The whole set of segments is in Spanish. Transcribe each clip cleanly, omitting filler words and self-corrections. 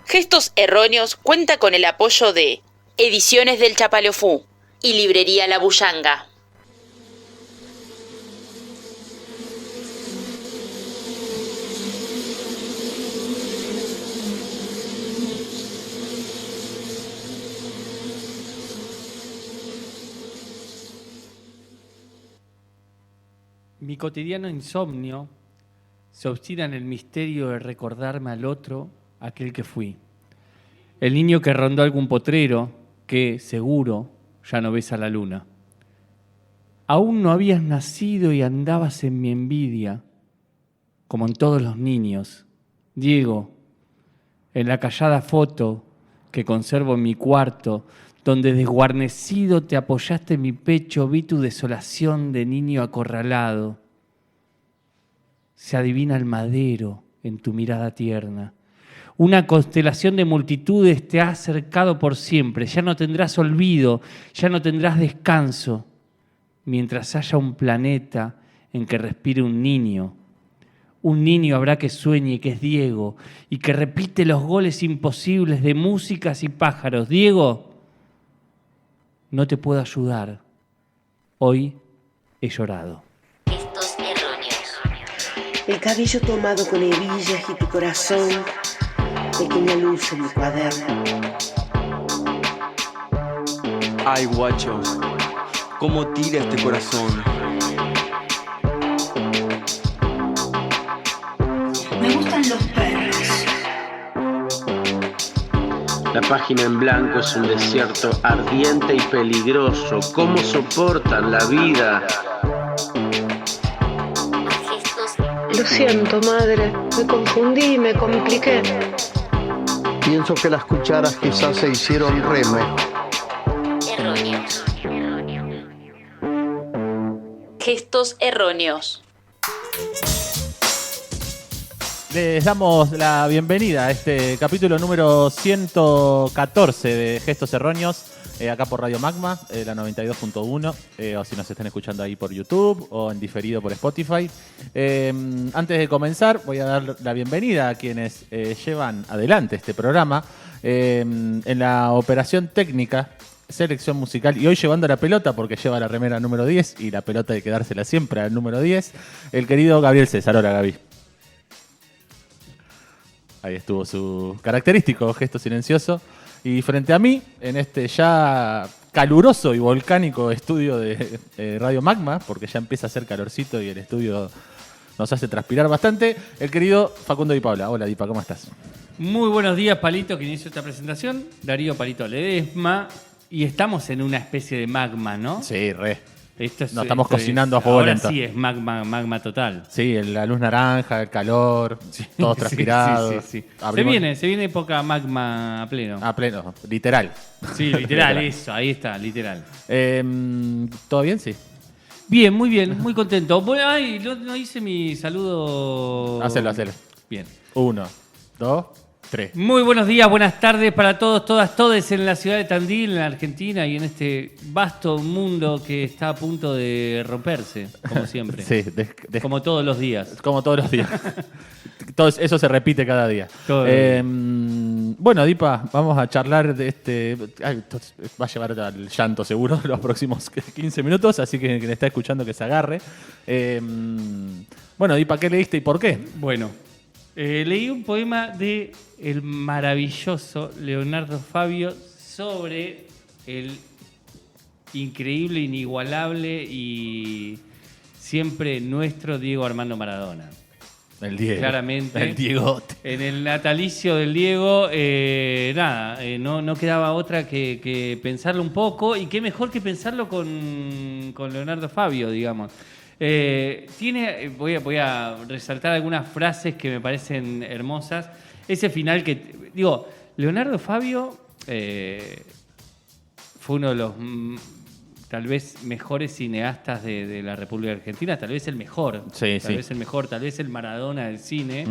Gestos Erróneos cuenta con el apoyo de Ediciones del Chapaleofú y Librería La Bullanga. Mi cotidiano insomnio se obstina en el misterio de recordarme al otro, aquel que fui. El niño que rondó algún potrero, que, seguro, ya no besa la luna. Aún no habías nacido y andabas en mi envidia, como en todos los niños. Diego, en la callada foto que conservo en mi cuarto, donde desguarnecido te apoyaste en mi pecho, vi tu desolación de niño acorralado. Se adivina el madero en tu mirada tierna. Una constelación de multitudes te ha acercado por siempre. Ya no tendrás olvido, ya no tendrás descanso, mientras haya un planeta en que respire un niño. Un niño habrá que sueñe que es Diego y que repite los goles imposibles de músicas y pájaros. Diego, no te puedo ayudar. Hoy he llorado. Gestos Erróneos. El cabello tomado con hebillas y tu corazón, pequeña luz en mi cuaderno. Ay, guacho, cómo tira este corazón. Me gustan los perros. La página en blanco es un desierto ardiente y peligroso. ¿Cómo soportan la vida? Gestos Lo siento, madre. Me confundí, me compliqué. Pienso que las cucharas quizás se hicieron reme. Erróneos. Gestos Erróneos. Les damos la bienvenida a este capítulo número 114 de Gestos Erróneos, acá por Radio Magma, la 92.1, o si nos están escuchando ahí por YouTube o en diferido por Spotify. Antes de comenzar, voy a dar la bienvenida a quienes llevan adelante este programa en la operación técnica, selección musical, y hoy llevando la pelota porque lleva la remera número 10 y la pelota de quedársela siempre al número 10, el querido Gabriel César. Hola, Gaby. Ahí estuvo su característico gesto silencioso. Y frente a mí, en este ya caluroso y volcánico estudio de Radio Magma, porque ya empieza a hacer calorcito y el estudio nos hace transpirar bastante, el querido Facundo Di Paula. Hola, Dipa, ¿cómo estás? Muy buenos días, Palito, que inició esta presentación. Darío Palito Ledesma. Y estamos en una especie de magma, ¿no? Sí, re. Nos estamos cocinando a fuego ahora lento. sí es magma total. Sí, la luz naranja, el calor, todos transpirados. Sí. Abrimos- Se viene época magma a pleno. A pleno, literal. Sí, literal, eso, ahí está, literal. ¿Todo bien? Sí. Bien, muy contento. Bueno, ay, no hice mi saludo. Hacelo. Bien. 1, 2, 3. Muy buenos días, buenas tardes para todos, todes en la ciudad de Tandil, en la Argentina y en este vasto mundo que está a punto de romperse, como siempre. Sí, Como todos los días. como todos los días. Todo eso se repite cada día. Todo Bueno, Dipa, vamos a charlar de este... Esto va a llevar al llanto seguro los próximos 15 minutos, así que quien está escuchando que se agarre. Bueno, Dipa, ¿qué leíste y por qué? Bueno, leí un poema de el maravilloso Leonardo Fabio sobre el increíble, inigualable y siempre nuestro Diego Armando Maradona. El Diego. Claramente. El Diegote. En el natalicio del Diego, no quedaba otra que pensarlo un poco, y qué mejor que pensarlo con Leonardo Fabio, digamos. Voy a resaltar algunas frases que me parecen hermosas. Ese final Leonardo Fabio fue uno de los tal vez mejores cineastas de la República Argentina, tal vez el mejor, vez el mejor, tal vez el Maradona del cine.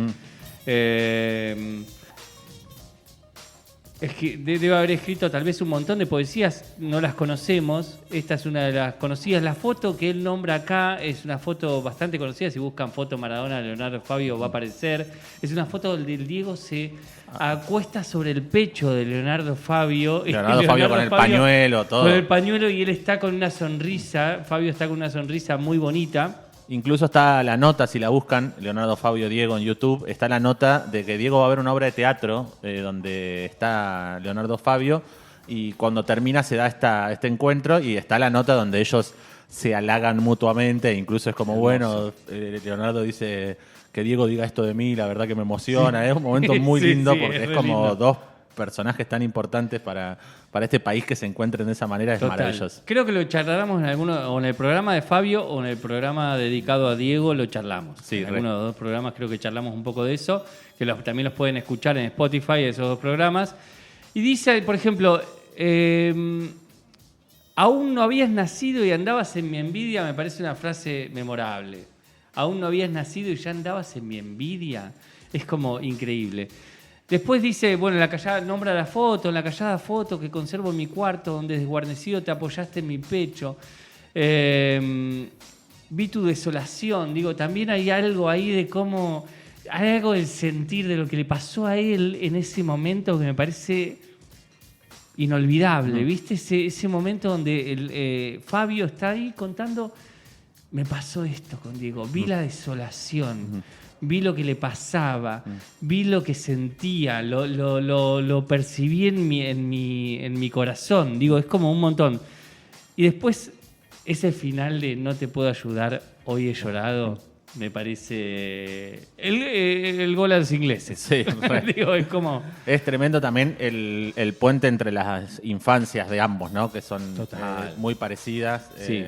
Es que debe haber escrito tal vez un montón de poesías, no las conocemos. Esta es una de las conocidas. La foto que él nombra acá es una foto bastante conocida. Si buscan foto Maradona, Leonardo Fabio va a aparecer. Es una foto donde el Diego se acuesta sobre el pecho de Leonardo Fabio. Leonardo Fabio con el pañuelo, todo. Con el pañuelo y él está con una sonrisa. Fabio está con una sonrisa muy bonita. Incluso está la nota, si la buscan, Leonardo Fabio Diego en YouTube, está la nota de que Diego va a ver una obra de teatro donde está Leonardo Fabio y cuando termina se da este encuentro y está la nota donde ellos se halagan mutuamente, incluso es como, bueno, Leonardo dice que Diego diga esto de mí, la verdad que me emociona, es un momento muy lindo porque es como lindo. Dos personajes tan importantes para este país que se encuentren de esa manera es maravilloso. Creo que lo charlaremos en alguno, o en el programa de Fabio o en el programa dedicado a Diego lo charlamos. Sí, en alguno de los dos programas creo que charlamos un poco de eso, que también los pueden escuchar en Spotify, esos dos programas. Y dice, por ejemplo, aún no habías nacido y andabas en mi envidia, me parece una frase memorable. Aún no habías nacido y ya andabas en mi envidia. Es como increíble. Después dice, bueno, la callada nombra la callada foto que conservo en mi cuarto, donde desguarnecido te apoyaste en mi pecho. Vi tu desolación. Digo, también hay algo ahí de cómo... Hay algo del sentir de lo que le pasó a él en ese momento que me parece inolvidable. ¿Viste? Ese momento donde Fabio está ahí contando, me pasó esto con Diego. Vi la desolación. Vi lo que le pasaba, vi lo que sentía, lo percibí en mi corazón. Digo, es como un montón. Y después, ese final de no te puedo ayudar, hoy he llorado, me parece el gol a los ingleses. Sí, digo, es como... Es tremendo también el puente entre las infancias de ambos, ¿no? Que son muy parecidas. Sí.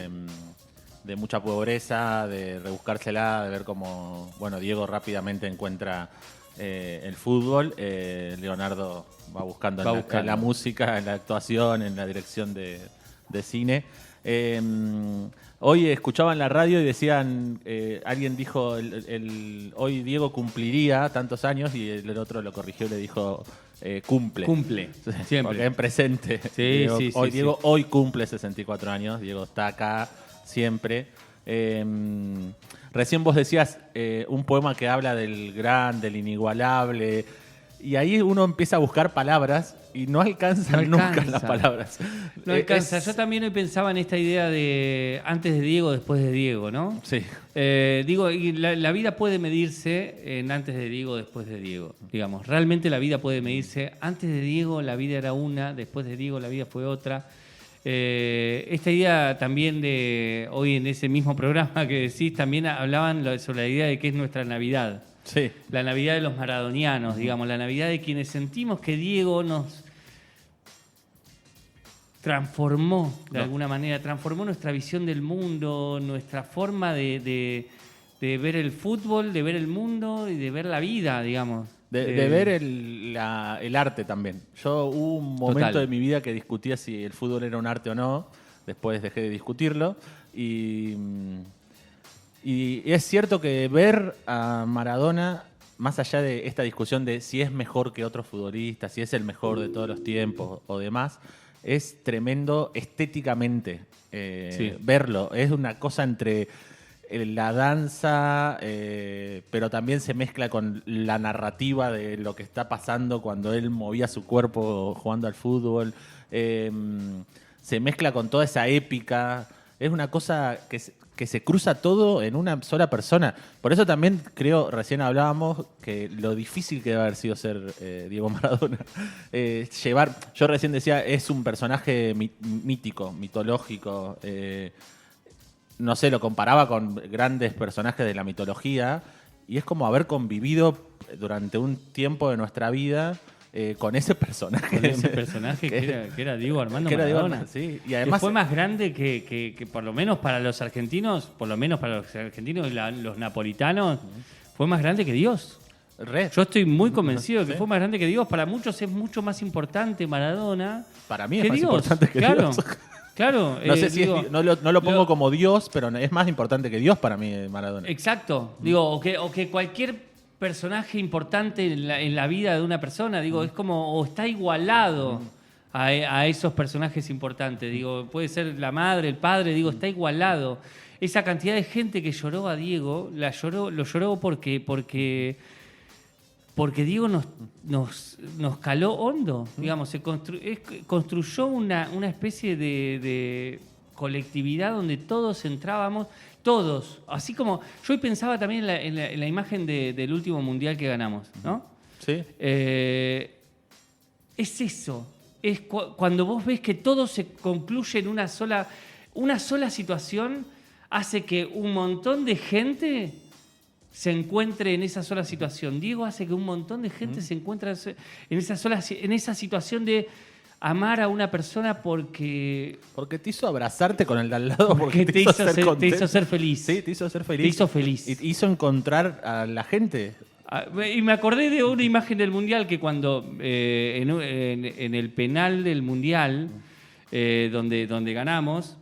De mucha pobreza, de rebuscársela, de ver cómo, bueno, Diego rápidamente encuentra el fútbol, Leonardo va buscando en la música, en la actuación, en la dirección de cine. Hoy escuchaba en la radio y decían, alguien dijo, hoy Diego cumpliría tantos años y el otro lo corrigió y le dijo, cumple. Cumple, siempre. Porque en presente. Sí, Diego hoy cumple 64 años, Diego está acá siempre. Recién vos decías un poema que habla del gran, del inigualable, y ahí uno empieza a buscar palabras y no alcanzan nunca las palabras. No alcanza. Yo también hoy pensaba en esta idea de antes de Diego, después de Diego, ¿no? Sí. Digo, y la vida puede medirse en antes de Diego, después de Diego. Digamos, realmente la vida puede medirse. Antes de Diego la vida era una, después de Diego la vida fue otra. Esta idea también de hoy en ese mismo programa que decís, también hablaban sobre la idea de que es nuestra Navidad. Sí. La Navidad de los maradonianos, digamos, la Navidad de quienes sentimos que Diego nos transformó de alguna manera, transformó nuestra visión del mundo, nuestra forma de ver el fútbol, de ver el mundo y de ver la vida, digamos. De ver el arte también. Yo hubo un momento de mi vida que discutía si el fútbol era un arte o no. Después dejé de discutirlo. Y es cierto que ver a Maradona, más allá de esta discusión de si es mejor que otros futbolistas, si es el mejor de todos los tiempos o demás, es tremendo estéticamente verlo. Es una cosa entre la danza, pero también se mezcla con la narrativa de lo que está pasando cuando él movía su cuerpo jugando al fútbol. Se mezcla con toda esa épica. Es una cosa que se cruza todo en una sola persona. Por eso también creo, recién hablábamos, que lo difícil que debe haber sido ser Diego Maradona. Yo recién decía, es un personaje mítico, mitológico. No sé, lo comparaba con grandes personajes de la mitología y es como haber convivido durante un tiempo de nuestra vida con ese personaje. Con ese personaje que era Diego Armando Maradona. Sí. Y además que fue más grande que por lo menos para los argentinos, y los napolitanos, fue más grande que Dios. Yo estoy muy convencido de que fue más grande que Dios. Para muchos es mucho más importante Maradona. Para mí es más importante que Dios. Claro. No sé si no lo pongo como Dios, pero es más importante que Dios para mí Maradona. Exacto. Digo, o que cualquier personaje importante en la vida de una persona. Digo, es como, o está igualado a esos personajes importantes. Digo, puede ser la madre, el padre, digo, está igualado. Esa cantidad de gente que lloró a Diego, lo lloró porque Diego nos caló hondo, digamos, construyó una especie de colectividad donde todos entrábamos, todos, así como yo hoy pensaba también en la imagen del último mundial que ganamos, ¿no? Sí. Es eso, es cuando vos ves que todo se concluye en una sola situación, hace que un montón de gente se encuentre en esa sola situación. Diego hace que un montón de gente se encuentre en esa situación de amar a una persona porque te hizo abrazarte con el de al lado, porque te hizo ser feliz. Sí, te hizo ser feliz. Te hizo feliz. Y hizo encontrar a la gente. Y me acordé de una imagen del Mundial que cuando en el penal del Mundial, donde ganamos,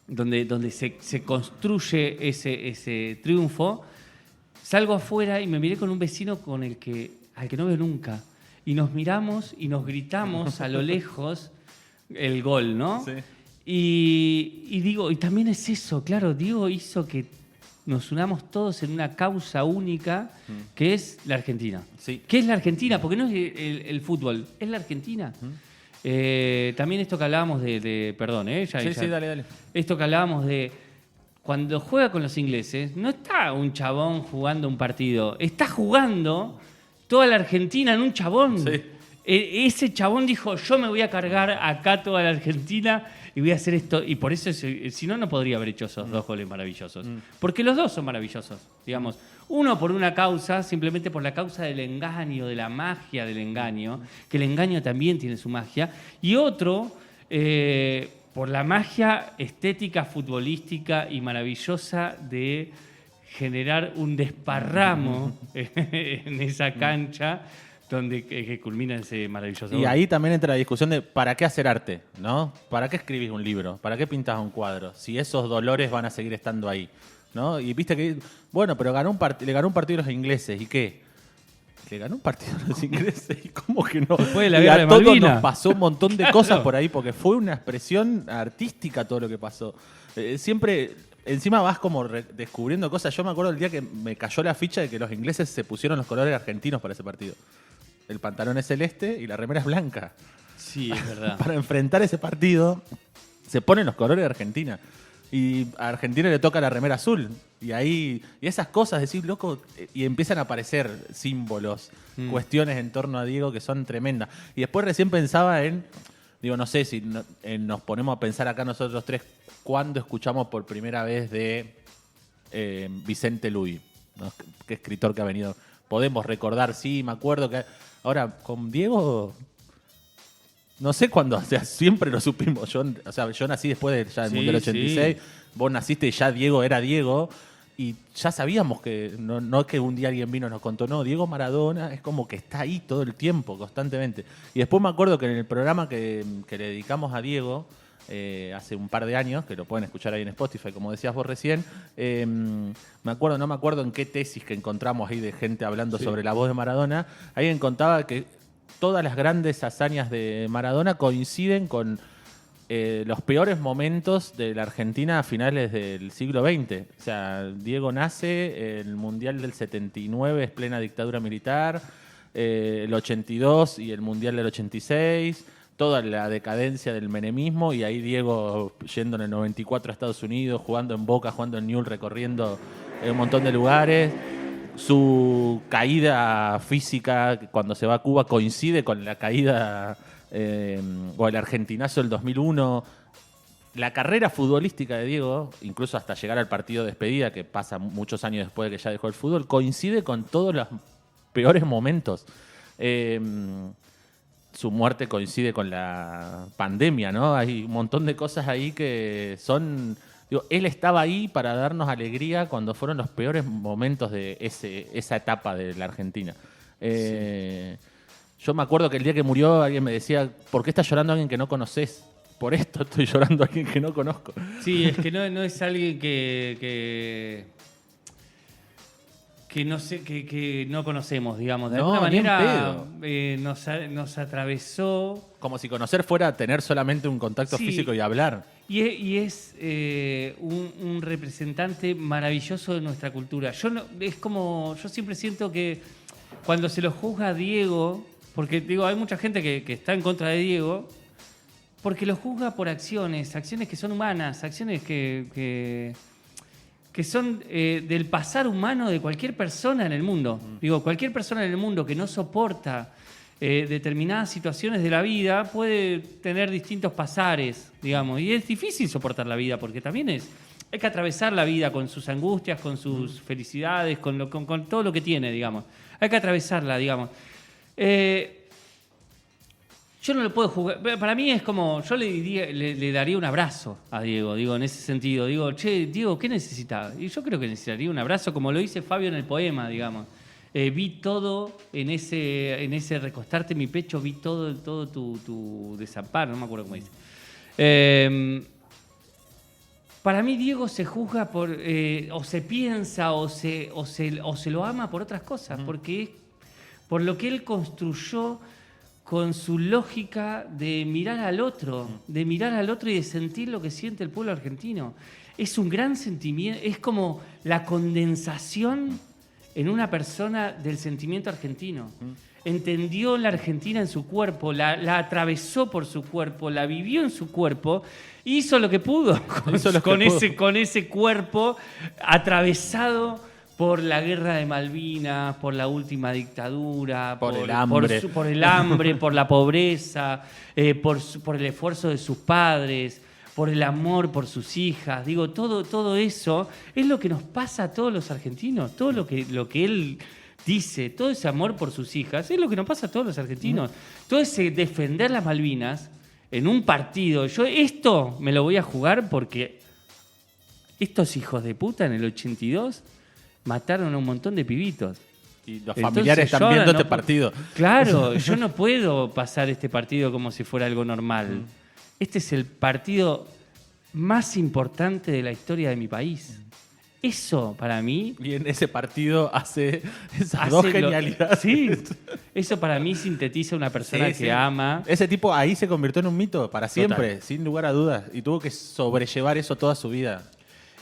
donde se construye ese triunfo, salgo afuera y me miré con un vecino al que no veo nunca. Y nos miramos y nos gritamos a lo lejos el gol, ¿no? Sí. Y digo, y también es eso, claro, Diego hizo que nos unamos todos en una causa única, que es la Argentina. Sí. ¿Qué es la Argentina? Porque no es el fútbol, es la Argentina. También esto que hablábamos perdón, Sí, dale. Esto que hablábamos de cuando juega con los ingleses, no está un chabón jugando un partido, está jugando toda la Argentina en un chabón. Sí. Ese chabón dijo, yo me voy a cargar acá toda la Argentina y voy a hacer esto. Y por eso, si no podría haber hecho esos dos goles maravillosos. Porque los dos son maravillosos, digamos. Uno por una causa, simplemente por la causa del engaño, de la magia del engaño, que el engaño también tiene su magia. Y otro, por la magia estética, futbolística y maravillosa de generar un desparramo en esa cancha donde que culmina ese maravilloso Y gol. ahí también entra la discusión de ¿para qué hacer arte? ¿No? ¿Para qué escribís un libro? ¿Para qué pintás un cuadro? Si esos dolores van a seguir estando ahí, ¿no? Y viste que, bueno, pero le ganó un partido a los ingleses, ¿y qué? Le ganó un partido a los ingleses, ¿y cómo que no? Después de la Y guerra a de todos Malvinas. nos pasó un montón de cosas por ahí, porque fue una expresión artística todo lo que pasó. Siempre, encima vas como descubriendo cosas. Yo me acuerdo el día que me cayó la ficha de que los ingleses se pusieron los colores argentinos para ese partido. El pantalón es celeste y la remera es blanca. Sí, es verdad. Para enfrentar ese partido, se ponen los colores de Argentina. Y a Argentina le toca la remera azul. Y esas cosas, decís, loco, y empiezan a aparecer símbolos, cuestiones en torno a Diego que son tremendas. Y después recién pensaba digo, no sé si nos ponemos a pensar acá nosotros tres, ¿cuándo escuchamos por primera vez de Vicente Luis? ¿No? ¿Qué escritor que ha venido? Podemos recordar, sí, me acuerdo que... Ahora, con Diego... No sé cuándo, o sea, siempre lo supimos. Yo nací después del Mundial 86, vos naciste y ya Diego era Diego, y ya sabíamos que, no es que un día alguien vino y nos contó, no, Diego Maradona es como que está ahí todo el tiempo, constantemente. Y después me acuerdo que en el programa que le dedicamos a Diego, hace un par de años, que lo pueden escuchar ahí en Spotify, como decías vos recién, no me acuerdo en qué tesis que encontramos ahí de gente hablando sobre la voz de Maradona, alguien contaba que todas las grandes hazañas de Maradona coinciden con los peores momentos de la Argentina a finales del siglo XX. O sea, Diego nace, el Mundial del 79 es plena dictadura militar, el 82 y el Mundial del 86, toda la decadencia del menemismo, y ahí Diego yendo en el 94 a Estados Unidos, jugando en Boca, jugando en Newell's, recorriendo un montón de lugares. Su caída física cuando se va a Cuba coincide con la caída o el argentinazo del 2001. La carrera futbolística de Diego, incluso hasta llegar al partido de despedida, que pasa muchos años después de que ya dejó el fútbol, coincide con todos los peores momentos. Su muerte coincide con la pandemia, ¿no? Hay un montón de cosas ahí que son... él estaba ahí para darnos alegría cuando fueron los peores momentos de esa etapa de la Argentina. Yo me acuerdo que el día que murió alguien me decía, ¿por qué estás llorando a alguien que no conoces? Por esto estoy llorando a alguien que no conozco. Sí, es que no es alguien que que no sé, que no conocemos, digamos. De No, alguna ni en manera pedo. nos atravesó. Como si conocer fuera tener solamente un contacto Sí. físico y hablar. Y es un representante maravilloso de nuestra cultura. Yo siempre siento que cuando se lo juzga a Diego, porque digo, hay mucha gente que está en contra de Diego, porque lo juzga por acciones que son humanas, acciones que son del pasar humano de cualquier persona en el mundo. Digo, cualquier persona en el mundo que no soporta determinadas situaciones de la vida puede tener distintos pasares, digamos. Y es difícil soportar la vida porque también hay que atravesar la vida con sus angustias, con sus felicidades, con todo lo que tiene, digamos. Hay que atravesarla, digamos. Yo no lo puedo jugar. Para mí es como, yo le daría un abrazo a Diego, digo, en ese sentido. Digo, che, Diego, ¿qué necesitaba? Y yo creo que necesitaría un abrazo, como lo dice Fabio en el poema, digamos. Vi todo en ese recostarte en mi pecho, vi todo tu desamparo, no me acuerdo cómo dice. Para mí Diego se juzga por, o se piensa, o se lo ama por otras cosas, porque es por lo que él construyó con su lógica de mirar al otro y de sentir lo que siente el pueblo argentino. Es un gran sentimiento, es como la condensación en una persona del sentimiento argentino. Entendió la Argentina en su cuerpo, la atravesó por su cuerpo, la vivió en su cuerpo, hizo lo que pudo con ese cuerpo atravesado por la guerra de Malvinas, por la última dictadura, por el hambre, por el hambre, por la pobreza, por el esfuerzo de sus padres, por el amor por sus hijas. Digo, todo eso es lo que nos pasa a todos los argentinos, todo lo que él dice, todo ese amor por sus hijas, es lo que nos pasa a todos los argentinos. Todo ese defender las Malvinas en un partido. Yo esto me lo voy a jugar porque estos hijos de puta en el 82 mataron a un montón de pibitos. Y los familiares están viendo este partido. Claro, yo no puedo pasar este partido como si fuera algo normal. Este es el partido más importante de la historia de mi país. Eso, para mí... Y en ese partido hace esas dos genialidades. Sí, eso para mí sintetiza una persona que ama. Ese tipo ahí se convirtió en un mito para siempre, sin lugar a dudas. Y tuvo que sobrellevar eso toda su vida.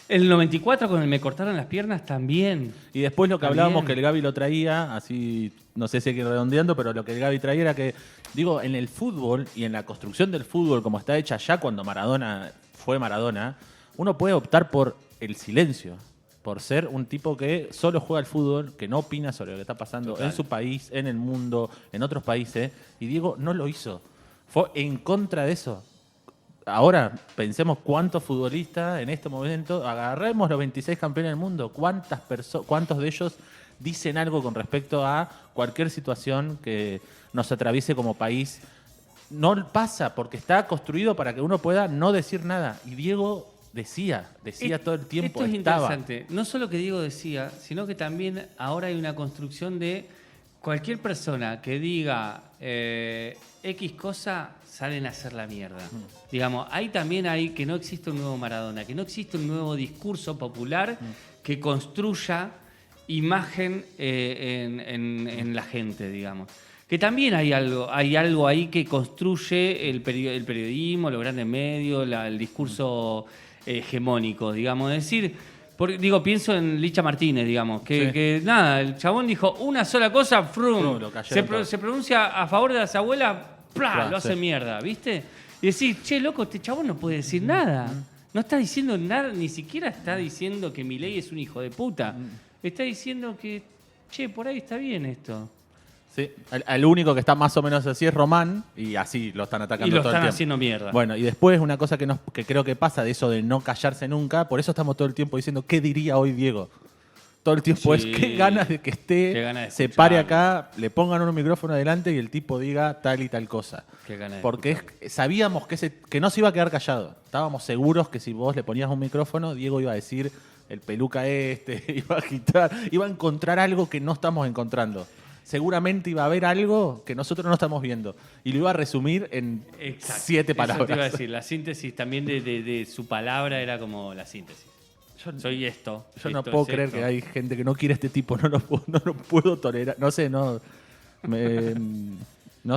El 94, cuando me cortaron las piernas, también. Y después lo que hablábamos, que el Gaby lo traía, así, no sé si hay que ir redondeando, pero lo que el Gaby traía era que, digo, en el fútbol y en la construcción del fútbol, como está hecha ya cuando Maradona fue Maradona, uno puede optar por el silencio, por ser un tipo que solo juega al fútbol, que no opina sobre lo que está pasando en su país, en el mundo, en otros países. Y Diego no lo hizo. Fue en contra de eso. Ahora, pensemos cuántos futbolistas en este momento, agarremos los 26 campeones del mundo, cuántos de ellos dicen algo con respecto a cualquier situación que nos atraviese como país. No pasa, porque está construido para que uno pueda no decir nada. Y Diego decía todo el tiempo. Esto es interesante. No solo que Diego decía, sino que también ahora hay una construcción de cualquier persona que diga X cosa, salen a hacer la mierda. Digamos, ahí también hay que no existe un nuevo Maradona, que no existe un nuevo discurso popular que construya imagen en la gente, digamos. Que también hay algo ahí que construye el periodismo, los grandes medios, el discurso hegemónico, digamos. Es decir, pienso en Licha Martínez, digamos, que nada, el chabón dijo una sola cosa, se pronuncia a favor de las abuelas, lo hace mierda, ¿viste? Y decís, che, loco, este chabón no puede decir nada. No está diciendo nada, ni siquiera está diciendo que Milei es un hijo de puta. Está diciendo que, che, por ahí está bien esto. Sí, el único que está más o menos así es Román, y así lo están atacando todo el tiempo. Y lo están haciendo mierda. Bueno, y después una cosa que creo que pasa de eso de no callarse nunca, por eso estamos todo el tiempo diciendo, ¿qué diría hoy Diego? Todo el tiempo es, qué ganas de que se pare acá, le pongan un micrófono adelante y el tipo diga tal y tal cosa. Porque sabíamos que no se iba a quedar callado. Estábamos seguros que si vos le ponías un micrófono, Diego iba a decir, el peluca iba a agitar, iba a encontrar algo que no estamos encontrando. Seguramente iba a haber algo que nosotros no estamos viendo. Y lo iba a resumir en 7 palabras. Eso te iba a decir. La síntesis también de su palabra era como la síntesis. soy esto. Yo no esto puedo es creer esto. que hay gente que no quiere a este tipo, no lo puedo tolerar. No sé, no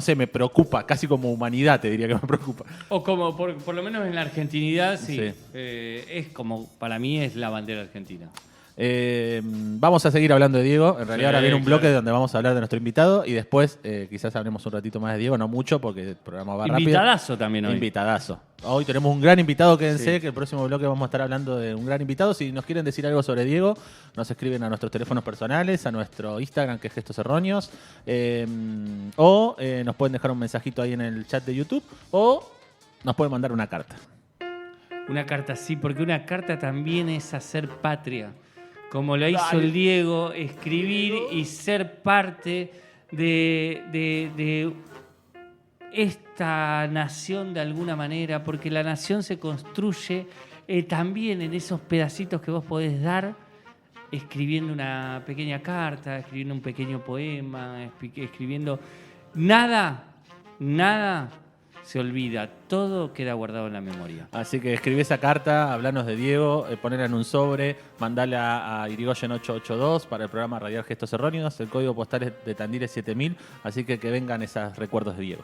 sé, me preocupa, casi como humanidad te diría que me preocupa. O como, por lo menos en la argentinidad, sí. Sí. Es como, para mí es la bandera argentina. Vamos a seguir hablando de Diego. En realidad Sí, ahora viene un bloque claro. donde vamos a hablar de nuestro invitado y después quizás hablemos un ratito más de Diego, no mucho porque el programa va rápido. Invitadazo también hoy. Invitadazo. Hoy tenemos un gran invitado, quédense Sí. que el próximo bloque vamos a estar hablando de un gran invitado. Si nos quieren decir algo sobre Diego, nos escriben a nuestros teléfonos personales, a nuestro Instagram que es Gestos Erróneos, o nos pueden dejar un mensajito ahí en el chat de YouTube o nos pueden mandar una carta. Una carta sí, porque una carta también es hacer patria. Como lo hizo el Diego, escribir y ser parte de esta nación de alguna manera, porque la nación se construye también en esos pedacitos que vos podés dar, escribiendo una pequeña carta, escribiendo un pequeño poema, escribiendo... Nada se olvida, todo queda guardado en la memoria. Así que escribí esa carta, hablanos de Diego, ponela en un sobre, mandala a Irigoyen 882 para el programa Radial Gestos Erróneos. El código postal es de Tandil es 7000, así que vengan esos recuerdos de Diego.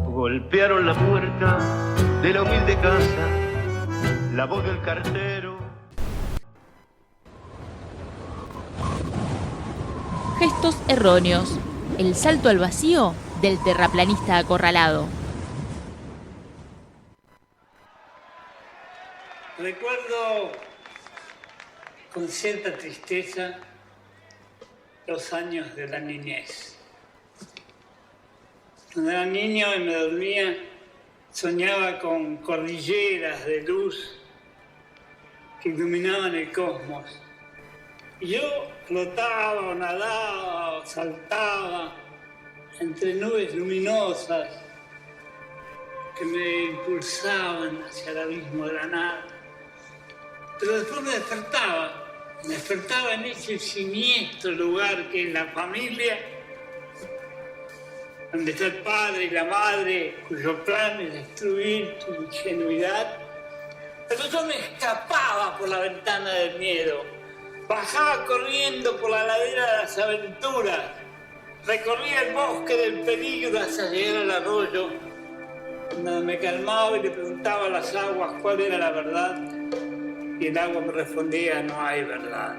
Golpearon la puerta de la humilde casa, la voz del cartero. Gestos erróneos. El salto al vacío del terraplanista acorralado. Recuerdo con cierta tristeza los años de la niñez. Cuando era niño y me dormía, soñaba con cordilleras de luz que iluminaban el cosmos. Y yo flotaba, o nadaba, o saltaba entre nubes luminosas que me impulsaban hacia el abismo de la nada. Pero después me despertaba en ese siniestro lugar que es la familia, donde está el padre y la madre, cuyo plan es destruir tu ingenuidad. Pero yo me escapaba por la ventana del miedo. Bajaba corriendo por la ladera de las aventuras, recorría el bosque del peligro hasta llegar al arroyo, donde me calmaba y le preguntaba a las aguas cuál era la verdad, y el agua me respondía: no hay verdad.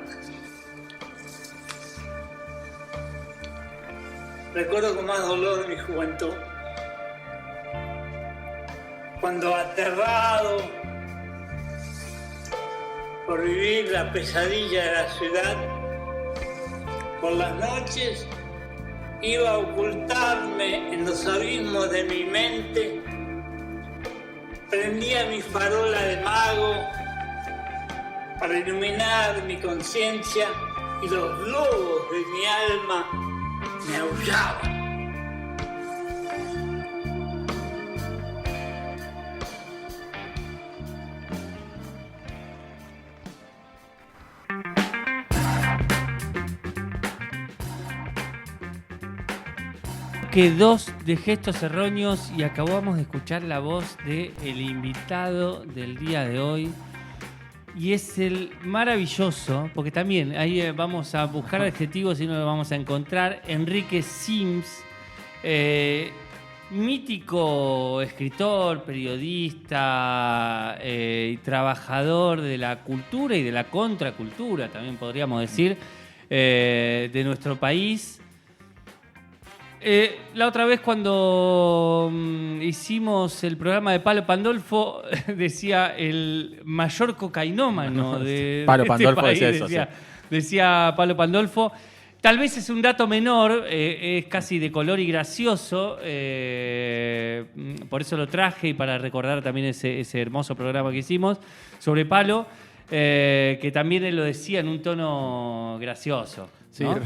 Recuerdo con más dolor mi juventud, cuando aterrado por vivir la pesadilla de la ciudad, por las noches iba a ocultarme en los abismos de mi mente, prendía mi farola de mago para iluminar mi conciencia y los lobos de mi alma me aullaban. Que 2 de Gestos Erróneos y acabamos de escuchar la voz del invitado del día de hoy y es el maravilloso, porque también ahí vamos a buscar adjetivos y no lo vamos a encontrar, Enrique Sims, mítico escritor, periodista y trabajador de la cultura y de la contracultura, también podríamos decir, de nuestro país. La otra vez cuando hicimos el programa de Palo Pandolfo, decía el mayor cocainómano de Palo este Pandolfo país, decía eso, decía Palo Pandolfo. Tal vez es un dato menor, es casi de color y gracioso, por eso lo traje y para recordar también ese hermoso programa que hicimos sobre Palo, que también él lo decía en un tono gracioso. Sí, ¿no?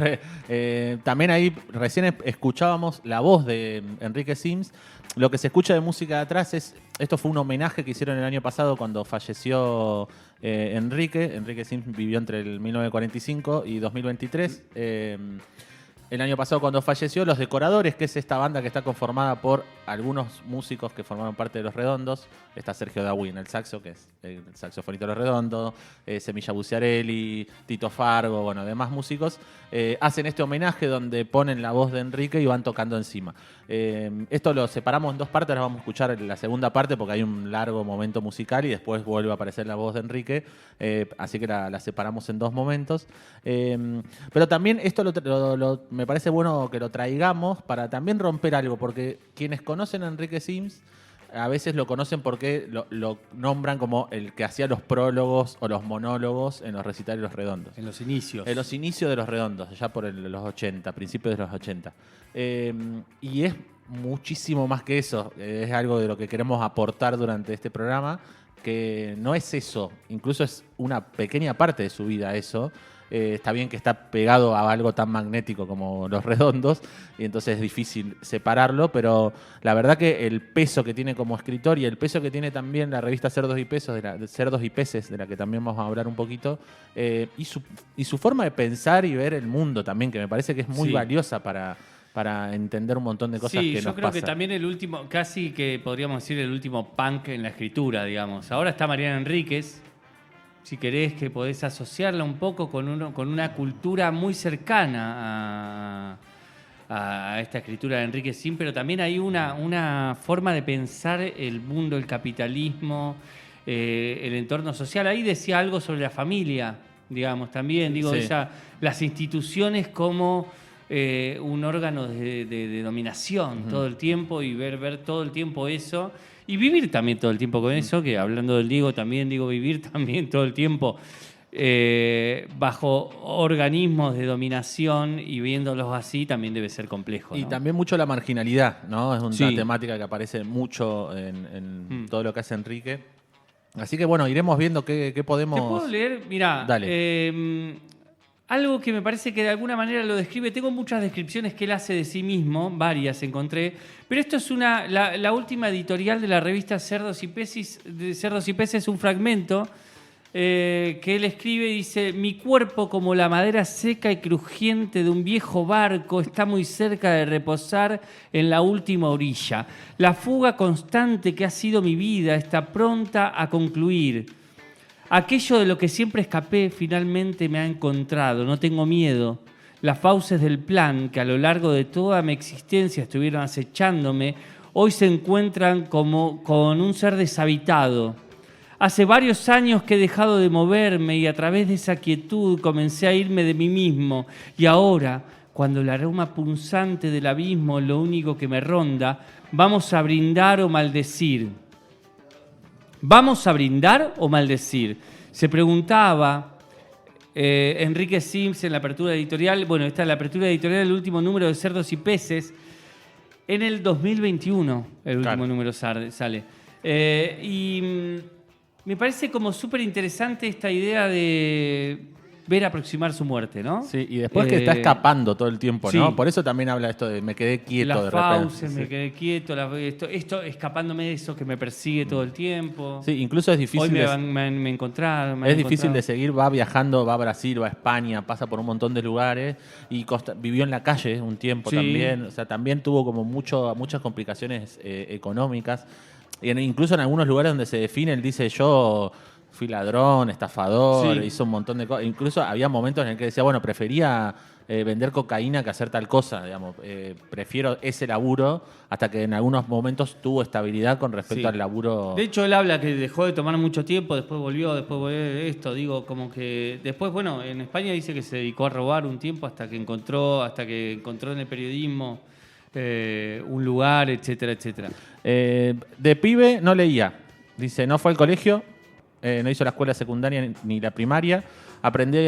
También ahí recién escuchábamos la voz de Enrique Sims. Lo que se escucha de música de atrás esto fue un homenaje que hicieron el año pasado cuando falleció Enrique. Enrique Sims vivió entre el 1945 y 2023. el año pasado cuando falleció, Los Decoradores, que es esta banda que está conformada por algunos músicos que formaron parte de Los Redondos. Está Sergio Dawi en el saxo, que es el saxofonista de Los Redondos, Semilla Buciarelli, Tito Fargo, bueno, demás músicos. Hacen este homenaje donde ponen la voz de Enrique y van tocando encima. Esto lo separamos en dos partes, ahora vamos a escuchar la segunda parte porque hay un largo momento musical y después vuelve a aparecer la voz de Enrique, así que la separamos en dos momentos. Pero también esto me parece bueno que lo traigamos para también romper algo, porque quienes conocen a Enrique Sims a veces lo conocen porque lo nombran como el que hacía los prólogos o los monólogos en los recitales de Los Redondos. En los inicios. En los inicios de Los Redondos, ya por los 80, principios de los 80. Y es muchísimo más que eso. Es algo de lo que queremos aportar durante este programa, que no es eso. Incluso es una pequeña parte de su vida eso. Está bien que está pegado a algo tan magnético como Los Redondos y entonces es difícil separarlo, pero la verdad que el peso que tiene como escritor y el peso que tiene también la revista Cerdos y Peces, de la que también vamos a hablar un poquito, y su forma de pensar y ver el mundo también, que me parece que es muy valiosa para entender un montón de cosas que nos pasan. Sí, yo creo que también el último, casi que podríamos decir el último punk en la escritura, digamos. Ahora está Mariana Enríquez, si querés, que podés asociarla un poco con una cultura muy cercana a esta escritura de Enrique Sims, pero también hay una forma de pensar el mundo, el capitalismo, el entorno social. Ahí decía algo sobre la familia, digamos, también, las instituciones como un órgano de dominación todo el tiempo y ver todo el tiempo eso. Y vivir también todo el tiempo con eso, que hablando del Diego también digo vivir también todo el tiempo bajo organismos de dominación y viéndolos así también debe ser complejo, ¿no? Y también mucho la marginalidad, ¿no? Es una temática que aparece mucho en todo lo que hace Enrique. Así que bueno, iremos viendo qué podemos... ¿Te puedo leer? Mirá, dale. Algo que me parece que de alguna manera lo describe. Tengo muchas descripciones que él hace de sí mismo, varias encontré, pero esto es la última editorial de la revista Cerdos y Peces, un fragmento que él escribe y dice: mi cuerpo, como la madera seca y crujiente de un viejo barco, está muy cerca de reposar en la última orilla. La fuga constante que ha sido mi vida está pronta a concluir. Aquello de lo que siempre escapé finalmente me ha encontrado. No tengo miedo. Las fauces del plan, que a lo largo de toda mi existencia estuvieron acechándome, hoy se encuentran como con un ser deshabitado. Hace varios años que he dejado de moverme y a través de esa quietud comencé a irme de mí mismo. Y ahora, cuando el aroma punzante del abismo es lo único que me ronda, vamos a brindar o maldecir. ¿Vamos a brindar o maldecir? Se preguntaba Enrique Sims en la apertura editorial. Bueno, esta es la apertura editorial del último número de Cerdos y Peces. En el 2021 el último número sale. Y me parece como súper interesante esta idea de ver aproximar su muerte, ¿no? Sí, y después que está escapando todo el tiempo, ¿no? Por eso también habla esto de me quedé quieto de repente. Las fauces, me quedé quieto, esto escapándome de eso que me persigue todo el tiempo. Sí, incluso es difícil. Hoy me encontraron. Es difícil de seguir, va viajando, va a Brasil, va a España, pasa por un montón de lugares y vivió en la calle un tiempo también. O sea, también tuvo como muchas complicaciones económicas. Y incluso en algunos lugares donde se define, él dice: yo fui ladrón, estafador, hizo un montón de cosas. Incluso había momentos en el que decía: bueno, prefería vender cocaína que hacer tal cosa, digamos. Prefiero ese laburo, hasta que en algunos momentos tuvo estabilidad con respecto al laburo. De hecho, él habla que dejó de tomar mucho tiempo, después volvió esto, digo, como que después, bueno, en España dice que se dedicó a robar un tiempo hasta que encontró en el periodismo un lugar, etcétera, etcétera. De pibe no leía. Dice, no fue al colegio, no hizo la escuela secundaria ni la primaria. Aprendí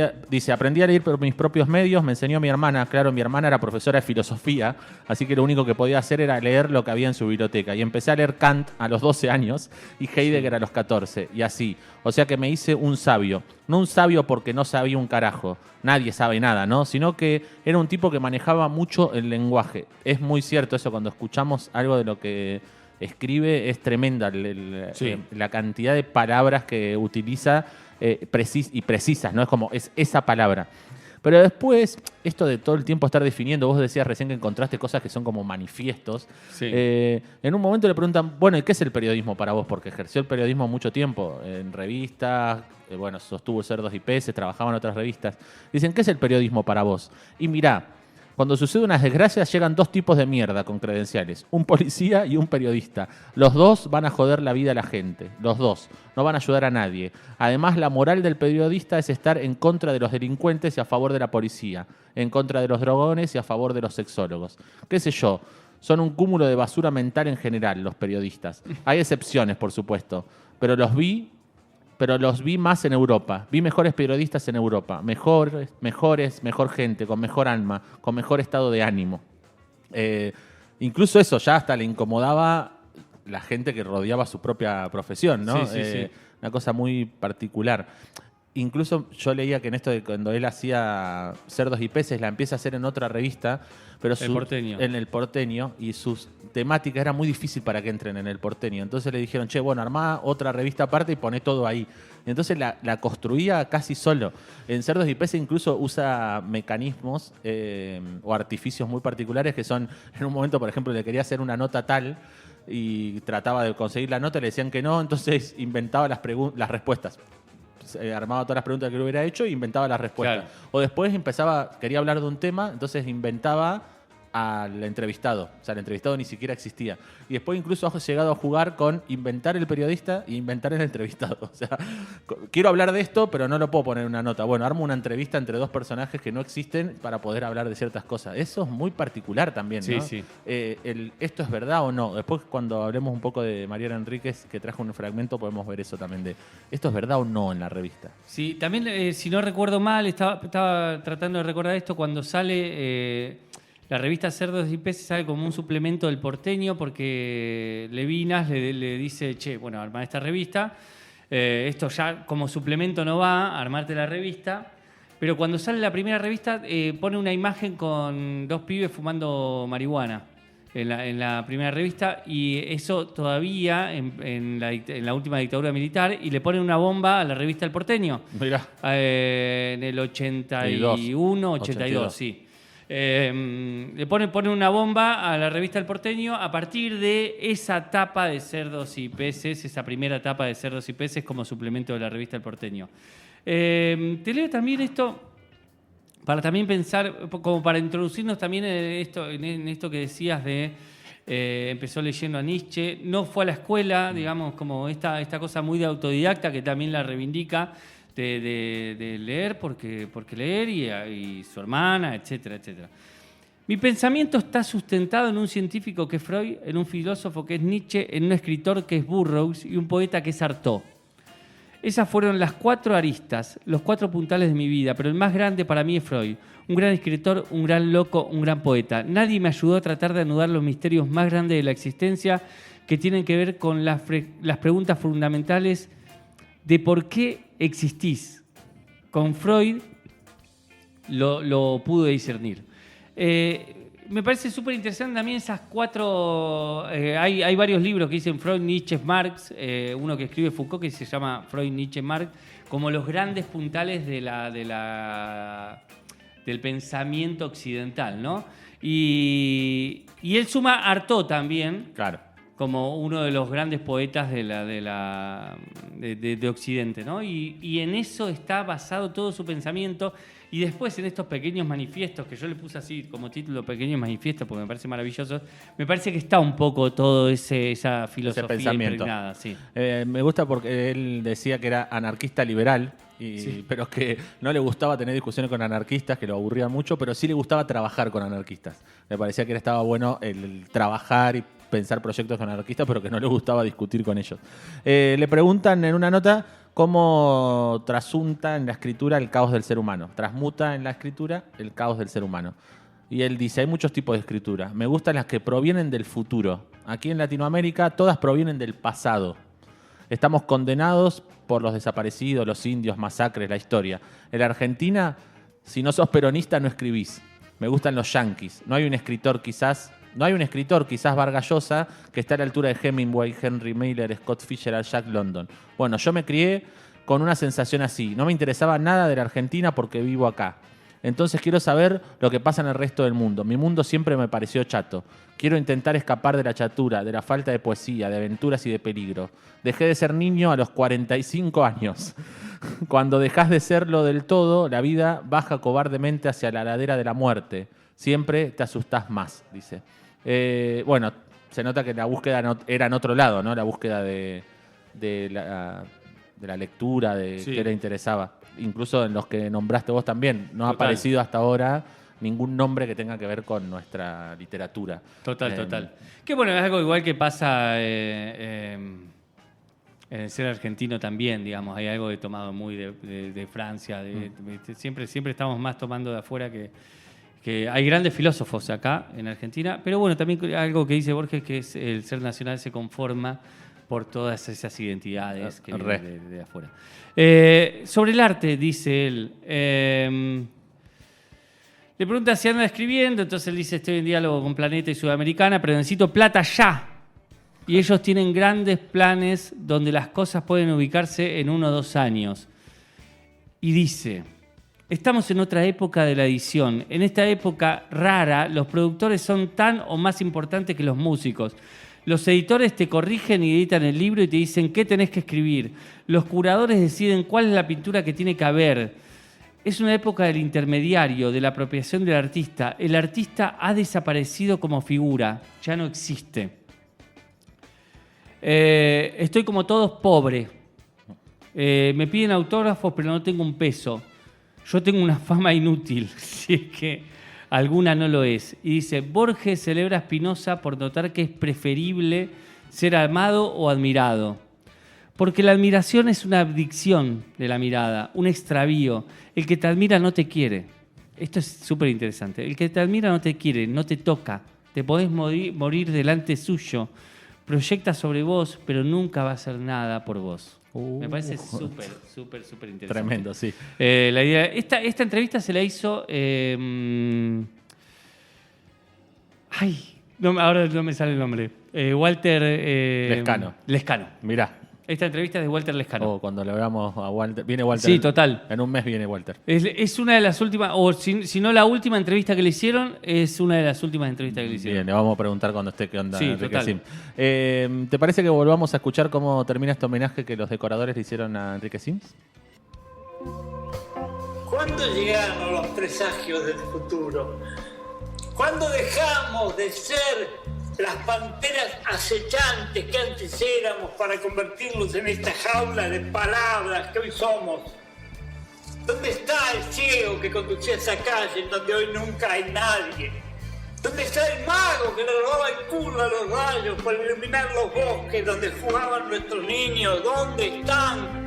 a leer por mis propios medios, me enseñó mi hermana. Claro, mi hermana era profesora de filosofía, así que lo único que podía hacer era leer lo que había en su biblioteca. Y empecé a leer Kant a los 12 años y Heidegger a los 14, y así. O sea que me hice un sabio. No un sabio porque no sabía un carajo, nadie sabe nada, ¿no? Sino que era un tipo que manejaba mucho el lenguaje. Es muy cierto eso, cuando escuchamos algo de lo que escribe, es tremenda la cantidad de palabras que utiliza y precisas, ¿no? Es como, es esa palabra. Pero después, esto de todo el tiempo estar definiendo, vos decías recién que encontraste cosas que son como manifiestos. Sí. En un momento le preguntan, bueno, ¿y qué es el periodismo para vos? Porque ejerció el periodismo mucho tiempo, en revistas, sostuvo Cerdos y Peces, trabajaba en otras revistas. Dicen, ¿qué es el periodismo para vos? Y mirá, cuando sucede una desgracia llegan dos tipos de mierda con credenciales, un policía y un periodista. Los dos van a joder la vida a la gente, los dos, no van a ayudar a nadie. Además, la moral del periodista es estar en contra de los delincuentes y a favor de la policía, en contra de los drogones y a favor de los sexólogos. ¿Qué sé yo? Son un cúmulo de basura mental en general, los periodistas. Hay excepciones, por supuesto, pero los vi más en Europa. Vi mejores periodistas en Europa. Mejor gente, con mejor alma, con mejor estado de ánimo. Incluso eso ya hasta le incomodaba la gente que rodeaba su propia profesión, ¿no? Sí. Una cosa muy particular. Incluso yo leía que en esto de cuando él hacía Cerdos y Peces, la empieza a hacer en otra revista, pero en el Porteño, y sus temáticas era muy difícil para que entren en el Porteño. Entonces le dijeron, bueno, armá otra revista aparte y poné todo ahí. Y entonces la construía casi solo. En Cerdos y Peces incluso usa mecanismos o artificios muy particulares que son, en un momento, por ejemplo, le quería hacer una nota tal y trataba de conseguir la nota, le decían que no, entonces inventaba las respuestas. Armaba todas las preguntas que le hubiera hecho e inventaba las respuestas. Claro. O después quería hablar de un tema, entonces inventaba al entrevistado. O sea, el entrevistado ni siquiera existía. Y después incluso ha llegado a jugar con inventar el periodista e inventar el entrevistado. O sea, quiero hablar de esto, pero no lo puedo poner en una nota. Bueno, armo una entrevista entre dos personajes que no existen para poder hablar de ciertas cosas. Eso es muy particular también, ¿no? Sí. ¿Esto es verdad o no? Después, cuando hablemos un poco de Mariana Enríquez, que trajo un fragmento, podemos ver eso también de ¿esto es verdad o no en la revista? Sí, también, si no recuerdo mal, estaba tratando de recordar esto cuando sale... La revista Cerdos y Peces sale como un suplemento del Porteño porque Levinas le dice, armá esta revista. Esto ya como suplemento no va, armarte la revista. Pero cuando sale la primera revista pone una imagen con dos pibes fumando marihuana en la primera revista. Y eso todavía en la última dictadura militar. Y le ponen una bomba a la revista El Porteño. Mirá. En el 81, 82, sí. Le ponen una bomba a la revista El Porteño a partir de esa tapa de Cerdos y Peces, esa primera tapa de Cerdos y Peces como suplemento de la revista El Porteño. Te leo también esto para también pensar, como para introducirnos también en esto que decías de empezó leyendo a Nietzsche, no fue a la escuela, digamos, como esta cosa muy de autodidacta que también la reivindica, de leer porque leer y su hermana, etcétera, etcétera. Mi pensamiento está sustentado en un científico que es Freud, en un filósofo que es Nietzsche, en un escritor que es Burroughs y un poeta que es Artaud. Esas fueron las 4 aristas, los 4 puntales de mi vida, pero el más grande para mí es Freud. Un gran escritor, un gran loco, un gran poeta. Nadie me ayudó a tratar de anudar los misterios más grandes de la existencia que tienen que ver con las preguntas fundamentales de por qué existís. Con Freud lo pude discernir. Me parece súper interesante también esas 4... hay varios libros que dicen Freud, Nietzsche, Marx, uno que escribe Foucault que se llama Freud, Nietzsche, Marx, como los grandes puntales del pensamiento occidental, ¿no? Y él suma a Artaud también. Claro. Como uno de los grandes poetas de Occidente, ¿no? Y en eso está basado todo su pensamiento. Y después en estos pequeños manifiestos, que yo le puse así como título pequeños manifiestos porque me parece maravilloso, me parece que está un poco todo esa filosofía pensamiento impregnada. Sí. Me gusta porque él decía que era anarquista liberal, pero que no le gustaba tener discusiones con anarquistas, que lo aburría mucho, pero sí le gustaba trabajar con anarquistas. Me parecía que estaba bueno el trabajar y pensar proyectos con anarquistas, pero que no le gustaba discutir con ellos. Le preguntan en una nota cómo trasunta en la escritura el caos del ser humano. Transmuta en la escritura el caos del ser humano. Y él dice, hay muchos tipos de escritura. Me gustan las que provienen del futuro. Aquí en Latinoamérica todas provienen del pasado. Estamos condenados por los desaparecidos, los indios, masacres, la historia. En la Argentina, si no sos peronista, no escribís. Me gustan los yanquis. No hay un escritor quizás Vargas Llosa que está a la altura de Hemingway, Henry Miller, Scott Fitzgerald, Jack London. Bueno, yo me crié con una sensación así. No me interesaba nada de la Argentina porque vivo acá. Entonces quiero saber lo que pasa en el resto del mundo. Mi mundo siempre me pareció chato. Quiero intentar escapar de la chatura, de la falta de poesía, de aventuras y de peligro. Dejé de ser niño a los 45 años. Cuando dejas de serlo del todo, la vida baja cobardemente hacia la ladera de la muerte. Siempre te asustás más, dice. Bueno, se nota que la búsqueda era en otro lado, ¿no? La búsqueda de la lectura, de Sí. qué le interesaba. Incluso en los que nombraste vos también. No ha Total. aparecido hasta ahora ningún nombre que tenga que ver con nuestra literatura. Total. Que bueno, es algo igual que pasa en el ser argentino también, digamos. Hay algo tomado muy de Francia. Siempre estamos más tomando de afuera que hay grandes filósofos acá en Argentina. Pero bueno, también algo que dice Borges, que es el ser nacional se conforma por todas esas identidades que vienen de afuera. Sobre el arte, dice él... le pregunta si anda escribiendo, entonces él dice, estoy en diálogo con Planeta y Sudamericana, pero necesito plata ya. Y ellos tienen grandes planes donde las cosas pueden ubicarse en 1 o 2 años. Y dice, estamos en otra época de la edición. En esta época rara, los productores son tan o más importantes que los músicos. Los editores te corrigen y editan el libro y te dicen qué tenés que escribir. Los curadores deciden cuál es la pintura que tiene que haber. Es una época del intermediario, de la apropiación del artista. El artista ha desaparecido como figura, ya no existe. Estoy como todos pobre. Me piden autógrafos, pero no tengo un peso. Yo tengo una fama inútil, si es que alguna no lo es. Y dice, Borges celebra a Spinoza por notar que es preferible ser amado o admirado. Porque la admiración es una abdicción de la mirada, un extravío. El que te admira no te quiere. Esto es súper interesante. El que te admira no te quiere, no te toca. Te podés morir delante suyo. Proyecta sobre vos, pero nunca va a hacer nada por vos. Me parece súper interesante. Tremendo, sí. La idea, esta entrevista se la hizo... ahora no me sale el nombre. Walter... Lescano. Mirá. Esta entrevista es de Walter Lescano. Cuando lo veamos a Walter. Viene Walter. Sí, total. En un mes viene Walter. Es una de las últimas, o si no la última entrevista que le hicieron, es una de las últimas entrevistas que le hicieron. Bien, le vamos a preguntar cuando esté qué onda Sí, Enrique total. Sim. ¿Te parece que volvamos a escuchar cómo termina este homenaje que los decoradores le hicieron a Enrique Sims? ¿Cuándo llegaron los presagios del futuro? ¿Cuándo dejamos de ser las panteras acechantes que antes éramos para convertirnos en esta jaula de palabras que hoy somos? ¿Dónde está el ciego que conducía esa calle en donde hoy nunca hay nadie? ¿Dónde está el mago que le robaba el culo a los rayos para iluminar los bosques donde jugaban nuestros niños? ¿Dónde están?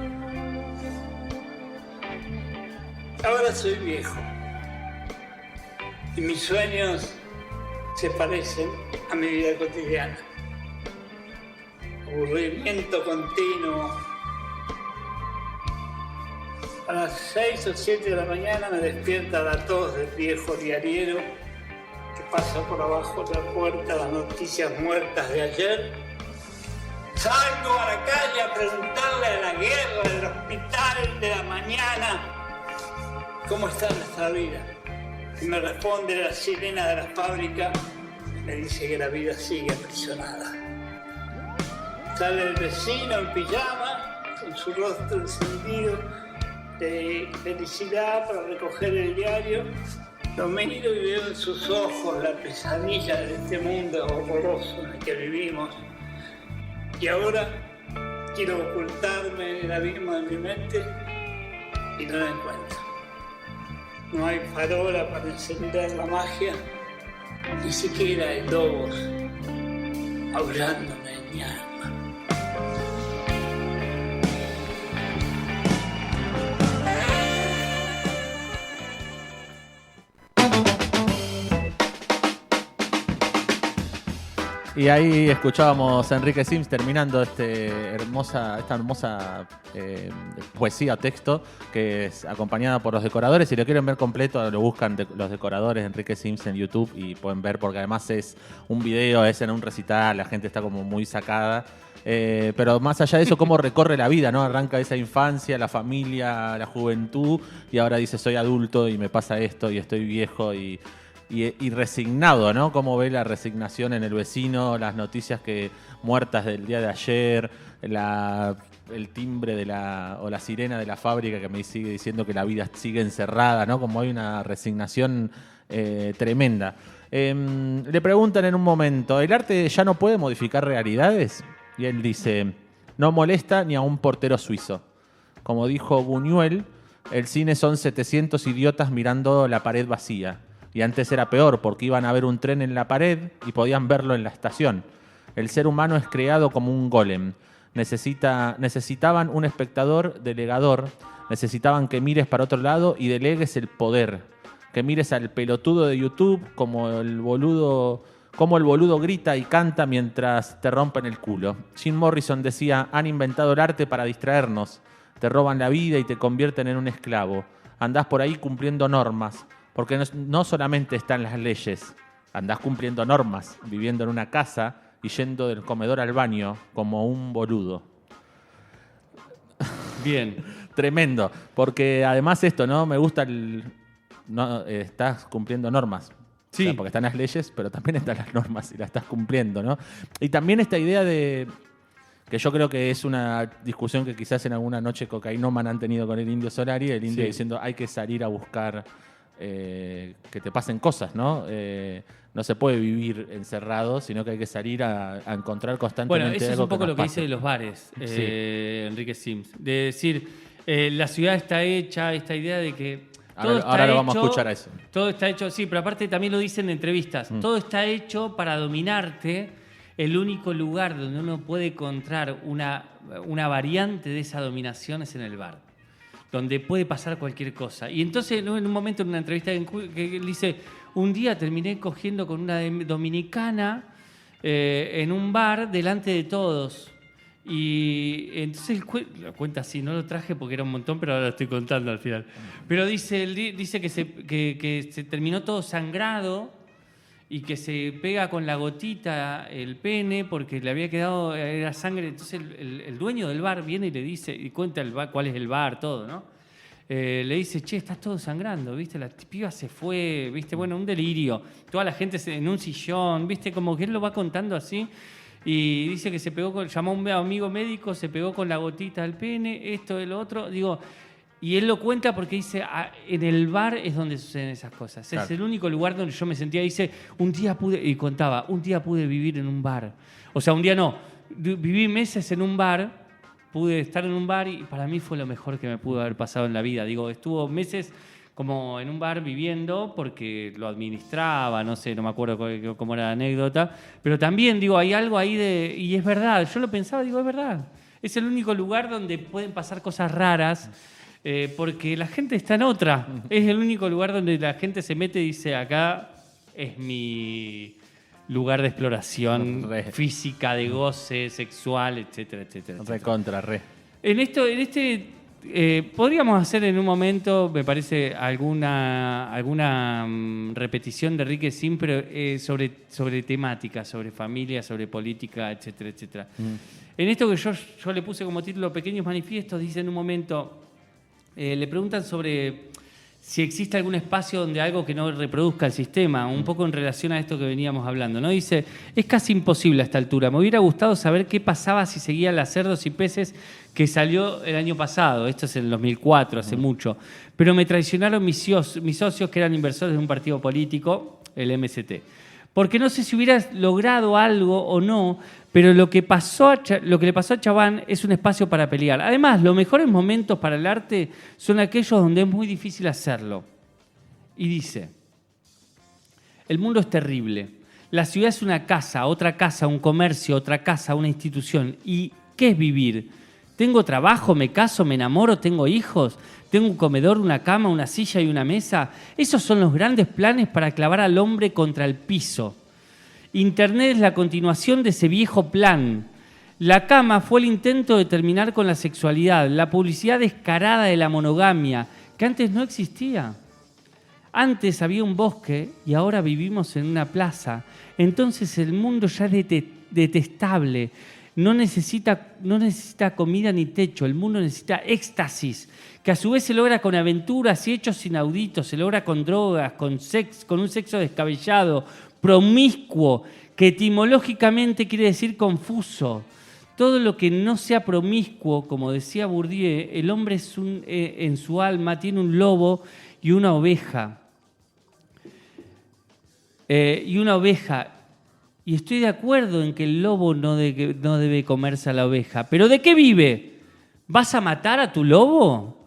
Ahora soy viejo y mis sueños se parecen a mi vida cotidiana. Aburrimiento continuo. A las 6 o 7 de la mañana me despierta la tos del viejo diariero que pasa por abajo de la puerta las noticias muertas de ayer. Salgo a la calle a preguntarle a la guerra del hospital de la mañana cómo está nuestra vida. Y me responde la sirena de la fábrica, me dice que la vida sigue aprisionada. Sale el vecino en pijama, con su rostro encendido de felicidad para recoger el diario. Lo miro y veo en sus ojos la pesadilla de este mundo horroroso en el que vivimos. Y ahora quiero ocultarme en el abismo de mi mente y no la encuentro. No hay farola para encender la magia, ni siquiera hay lobos aullándome en mi alma. Y ahí escuchábamos a Enrique Sims terminando esta hermosa poesía, texto, que es acompañada por los decoradores. Si lo quieren ver completo, lo buscan los decoradores Enrique Sims en YouTube y pueden ver, porque además es un video, es en un recital, la gente está como muy sacada. Pero más allá de eso, cómo recorre la vida, ¿no? Arranca esa infancia, la familia, la juventud, y ahora dice, soy adulto y me pasa esto y estoy viejo y resignado, ¿no? Cómo ve la resignación en el vecino, las noticias muertas del día de ayer, el timbre o la sirena de la fábrica que me sigue diciendo que la vida sigue encerrada, ¿no? Como hay una resignación tremenda. Le preguntan en un momento, ¿el arte ya no puede modificar realidades? Y él dice, no molesta ni a un portero suizo. Como dijo Buñuel, el cine son 700 idiotas mirando la pared vacía. Y antes era peor, porque iban a ver un tren en la pared y podían verlo en la estación. El ser humano es creado como un golem. Necesitaban un espectador delegador, necesitaban que mires para otro lado y delegues el poder. Que mires al pelotudo de YouTube como el boludo grita y canta mientras te rompen el culo. Jim Morrison decía, han inventado el arte para distraernos. Te roban la vida y te convierten en un esclavo. Andás por ahí cumpliendo normas. Porque no solamente están las leyes, andás cumpliendo normas, viviendo en una casa y yendo del comedor al baño como un boludo. Bien. Tremendo, porque además esto, ¿no? Me gusta estás cumpliendo normas. Sí. O sea, porque están las leyes, pero también están las normas y las estás cumpliendo, ¿no? Y también esta idea de... que yo creo que es una discusión que quizás en alguna noche cocainómana han tenido con el Indio Solari, el Indio diciendo hay que salir a buscar... que te pasen cosas, ¿no? No se puede vivir encerrado, sino que hay que salir a encontrar constantemente. Bueno, eso es un poco lo que dice de los bares, Enrique Sims. De decir, la ciudad está hecha, esta idea de que todo está ahora hecho, lo vamos a escuchar a eso. Todo está hecho, sí, pero aparte también lo dicen en entrevistas. Todo está hecho para dominarte. El único lugar donde uno puede encontrar una variante de esa dominación es en el bar, donde puede pasar cualquier cosa. Y entonces, en un momento, en una entrevista que él dice, un día terminé cogiendo con una dominicana en un bar delante de todos. Y entonces él lo cuenta así, no lo traje porque era un montón, pero ahora lo estoy contando al final. Pero él dice que se terminó todo sangrado y que se pega con la gotita el pene porque le había quedado, era sangre. Entonces el dueño del bar viene y le dice, y cuenta cuál es el bar, todo, ¿no? Le dice, che, estás todo sangrando, ¿viste? La piba se fue, ¿viste? Bueno, un delirio. Toda la gente en un sillón, ¿viste? Como que él lo va contando así. Y dice que se pegó llamó a un amigo médico, se pegó con la gotita al pene, esto, lo otro. Digo, y él lo cuenta porque dice, en el bar es donde suceden esas cosas. Claro. Es el único lugar donde yo me sentía, dice, un día pude vivir en un bar. O sea, un día no, viví meses en un bar, pude estar en un bar y para mí fue lo mejor que me pudo haber pasado en la vida. Digo, estuvo meses como en un bar viviendo porque lo administraba, no sé, no me acuerdo cómo era la anécdota, pero también, digo, hay algo ahí y es verdad, yo lo pensaba, digo, es verdad. Es el único lugar donde pueden pasar cosas raras. Porque la gente está en otra. Es el único lugar donde la gente se mete y dice, acá es mi lugar de exploración física, de goce, sexual, etcétera, etcétera. En este podríamos hacer en un momento, me parece, alguna repetición de Enrique Sims, pero sobre temática, sobre familia, sobre política, etcétera, etcétera. En esto que yo le puse como título Pequeños Manifiestos, dice en un momento... le preguntan sobre si existe algún espacio donde algo que no reproduzca el sistema, un poco en relación a esto que veníamos hablando, ¿no? Dice, es casi imposible a esta altura. Me hubiera gustado saber qué pasaba si seguía las Cerdos y Peces que salió el año pasado. Esto es en el 2004, hace mucho. Pero me traicionaron mis socios que eran inversores de un partido político, el MST. Porque no sé si hubiera logrado algo o no, pero lo que le pasó a Chabán es un espacio para pelear. Además, los mejores momentos para el arte son aquellos donde es muy difícil hacerlo. Y dice, el mundo es terrible. La ciudad es una casa, otra casa, un comercio, otra casa, una institución. ¿Y qué es vivir? ¿Tengo trabajo, me caso, me enamoro, tengo hijos? ¿Tengo un comedor, una cama, una silla y una mesa? Esos son los grandes planes para clavar al hombre contra el piso. Internet es la continuación de ese viejo plan. La cama fue el intento de terminar con la sexualidad, la publicidad descarada de la monogamia, que antes no existía. Antes había un bosque y ahora vivimos en una plaza. Entonces el mundo ya es detestable. No necesita comida ni techo. El mundo necesita éxtasis, que a su vez se logra con aventuras y hechos inauditos. Se logra con drogas, con un sexo descabellado, promiscuo, que etimológicamente quiere decir confuso. Todo lo que no sea promiscuo, como decía Bourdieu, el hombre es en su alma tiene un lobo y una oveja. Y estoy de acuerdo en que el lobo no debe comerse a la oveja. ¿Pero de qué vive? ¿Vas a matar a tu lobo?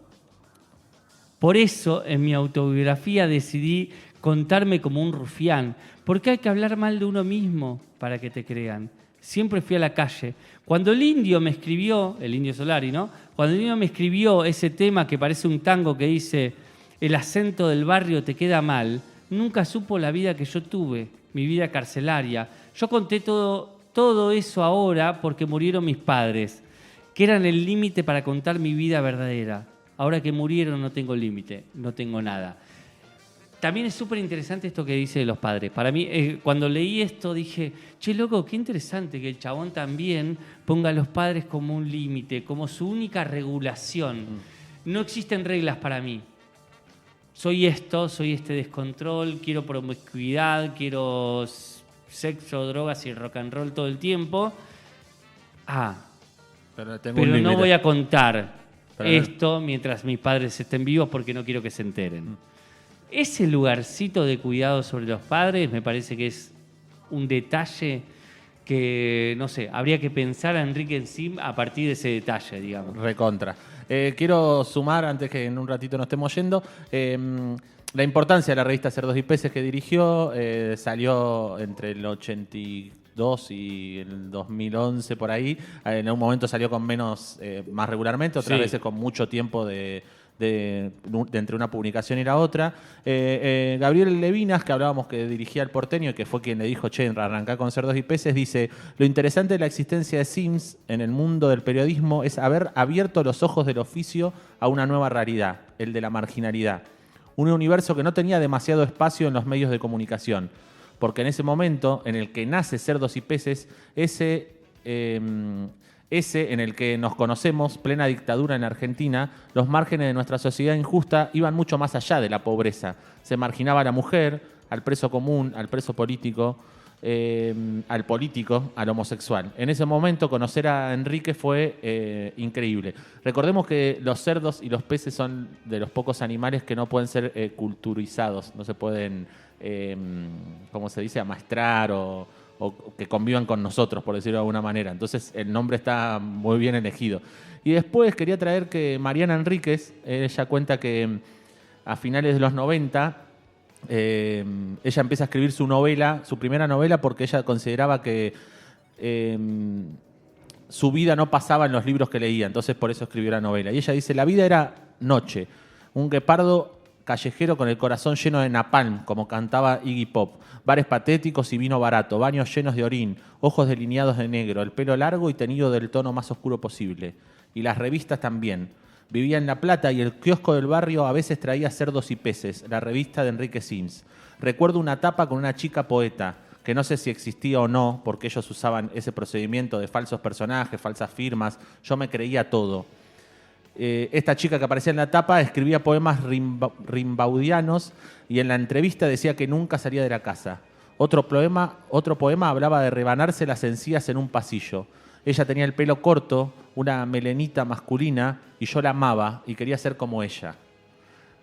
Por eso, en mi autobiografía decidí contarme como un rufián, porque hay que hablar mal de uno mismo para que te crean. Siempre fui a la calle. Cuando el indio me escribió, el indio Solari, ¿no? Cuando el indio me escribió ese tema que parece un tango que dice el acento del barrio te queda mal, nunca supo la vida que yo tuve, mi vida carcelaria. Yo conté todo eso ahora porque murieron mis padres, que eran el límite para contar mi vida verdadera. Ahora que murieron no tengo límite, no tengo nada. También es súper interesante esto que dice de los padres. Para mí, cuando leí esto dije, che, loco, qué interesante que el chabón también ponga a los padres como un límite, como su única regulación. No existen reglas para mí. Soy este descontrol, quiero promiscuidad, quiero sexo, drogas y rock and roll todo el tiempo. Pero no voy a contar esto mientras mis padres estén vivos porque no quiero que se enteren. Ese lugarcito de cuidado sobre los padres me parece que es un detalle que, no sé, habría que pensar a Enrique Sim a partir de ese detalle, digamos. Recontra. Quiero sumar, antes que en un ratito nos estemos yendo, la importancia de la revista Cerdos y Peces que dirigió. Salió entre el 82 y el 2011, por ahí. En un momento salió con más regularmente, otras veces con mucho tiempo de entre una publicación y la otra. Gabriel Levinas, que hablábamos que dirigía El Porteño y que fue quien le dijo, che, arrancá con Cerdos y Peces, dice, lo interesante de la existencia de Sims en el mundo del periodismo es haber abierto los ojos del oficio a una nueva realidad, el de la marginalidad. Un universo que no tenía demasiado espacio en los medios de comunicación, porque en ese momento en el que nace Cerdos y Peces, ese en el que nos conocemos, plena dictadura en Argentina, los márgenes de nuestra sociedad injusta iban mucho más allá de la pobreza. Se marginaba a la mujer, al preso común, al preso político, al político, al homosexual. En ese momento conocer a Enrique fue increíble. Recordemos que los cerdos y los peces son de los pocos animales que no pueden ser culturizados, no se pueden, ¿cómo se dice?, amaestrar o que convivan con nosotros, por decirlo de alguna manera. Entonces el nombre está muy bien elegido. Y después quería traer que Mariana Enríquez, ella cuenta que a finales de los 90, ella empieza a escribir su primera novela, porque ella consideraba que su vida no pasaba en los libros que leía, entonces por eso escribió la novela. Y ella dice, la vida era noche, un guepardo callejero con el corazón lleno de napalm, como cantaba Iggy Pop, bares patéticos y vino barato, baños llenos de orín, ojos delineados de negro, el pelo largo y teñido del tono más oscuro posible. Y las revistas también. Vivía en La Plata y el kiosco del barrio a veces traía Cerdos y Peces, la revista de Enrique Sims. Recuerdo una tapa con una chica poeta, que no sé si existía o no, porque ellos usaban ese procedimiento de falsos personajes, falsas firmas. Yo me creía todo. Esta chica que aparecía en la tapa escribía poemas rimbaudianos y en la entrevista decía que nunca salía de la casa. Otro poema hablaba de rebanarse las encías en un pasillo. Ella tenía el pelo corto, una melenita masculina, y yo la amaba y quería ser como ella.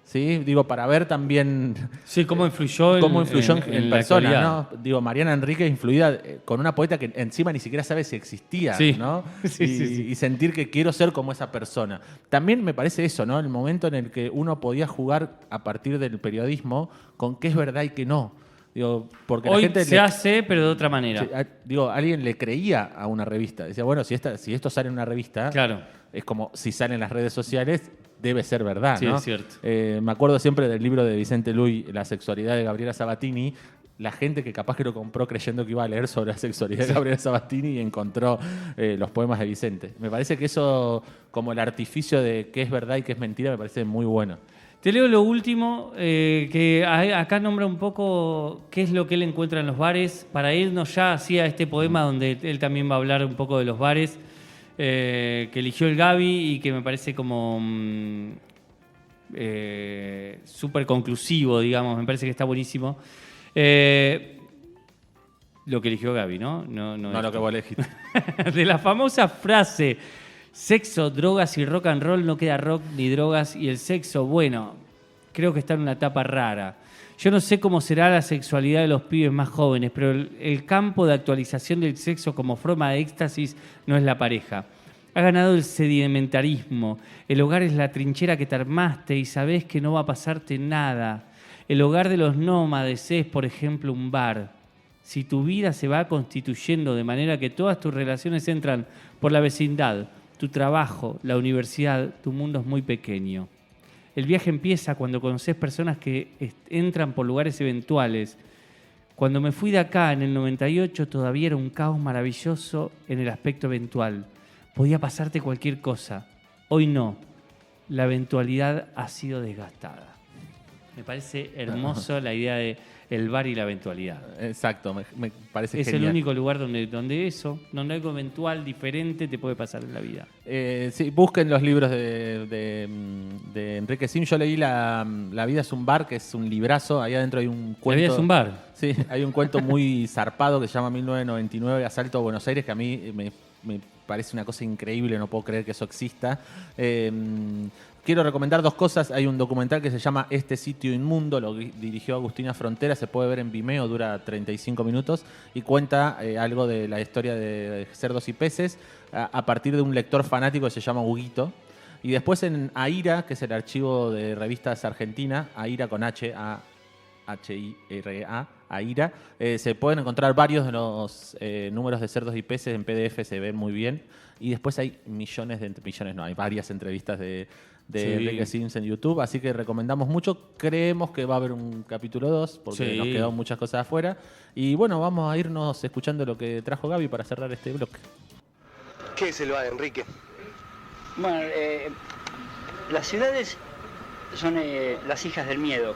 ¿Sí? Digo, para ver también... Sí, cómo influyó en persona, ¿no? Digo, Mariana Enríquez influida con una poeta que encima ni siquiera sabe si existía, sí. ¿no? Sí, y sentir que quiero ser como esa persona. También me parece eso, ¿no? El momento en el que uno podía jugar a partir del periodismo con qué es verdad y qué no. Digo, porque hoy la gente se hace, pero de otra manera. Digo, alguien le creía a una revista. Decía, bueno, si esto sale en una revista, claro, es como si sale en las redes sociales, debe ser verdad, sí, ¿no? Es cierto. Me acuerdo siempre del libro de Vicente Luis, La sexualidad de Gabriela Sabatini, la gente que capaz que lo compró creyendo que iba a leer sobre la sexualidad de Gabriela Sabatini y encontró los poemas de Vicente. Me parece que eso, como el artificio de qué es verdad y qué es mentira, me parece muy bueno. Te leo lo último, que acá nombra un poco qué es lo que él encuentra en los bares, para irnos ya así a este poema donde él también va a hablar un poco de los bares, que eligió el Gaby y que me parece como súper conclusivo, digamos, me parece que está buenísimo. Lo que eligió Gaby, ¿no? No lo que vos elegiste. De la famosa frase: sexo, drogas y rock and roll, no queda rock ni drogas, y el sexo, bueno, creo que está en una etapa rara. Yo no sé cómo será la sexualidad de los pibes más jóvenes, pero el campo de actualización del sexo como forma de éxtasis no es la pareja. Ha ganado el sedimentarismo. El hogar es la trinchera que te armaste y sabés que no va a pasarte nada. El hogar de los nómades es, por ejemplo, un bar. Si tu vida se va constituyendo de manera que todas tus relaciones entran por la vecindad, tu trabajo, la universidad, tu mundo es muy pequeño. El viaje empieza cuando conoces personas que entran por lugares eventuales. Cuando me fui de acá en el 98 todavía era un caos maravilloso en el aspecto eventual. Podía pasarte cualquier cosa. Hoy no. La eventualidad ha sido desgastada. Me parece hermoso la idea de el bar y la eventualidad. Exacto, me parece es genial. el único lugar donde algo eventual, diferente, te puede pasar en la vida. Sí, busquen los libros de Enrique Sims. Yo leí La vida es un bar, que es un librazo. Ahí adentro hay un cuento. La vida es un bar. Sí, hay un cuento muy zarpado que se llama 1999, Asalto a Buenos Aires, que a mí me parece una cosa increíble, no puedo creer que eso exista. Quiero recomendar dos cosas. Hay un documental que se llama Este sitio inmundo, lo dirigió Agustina Frontera, se puede ver en Vimeo, dura 35 minutos y cuenta algo de la historia de cerdos y peces a partir de un lector fanático que se llama Huguito. Y después en AIRA, que es el archivo de revistas argentina, AIRA con H-I-R-A, AIRA, se pueden encontrar varios de los números de cerdos y peces en PDF, se ven muy bien. Y después hay hay varias entrevistas de Enrique Sims en YouTube, así que recomendamos mucho. Creemos que va a haber un capítulo 2 porque nos quedaron muchas cosas afuera. Y bueno, vamos a irnos escuchando lo que trajo Gaby para cerrar este bloque. ¿Qué es el bar, Enrique? Bueno, las ciudades son las hijas del miedo.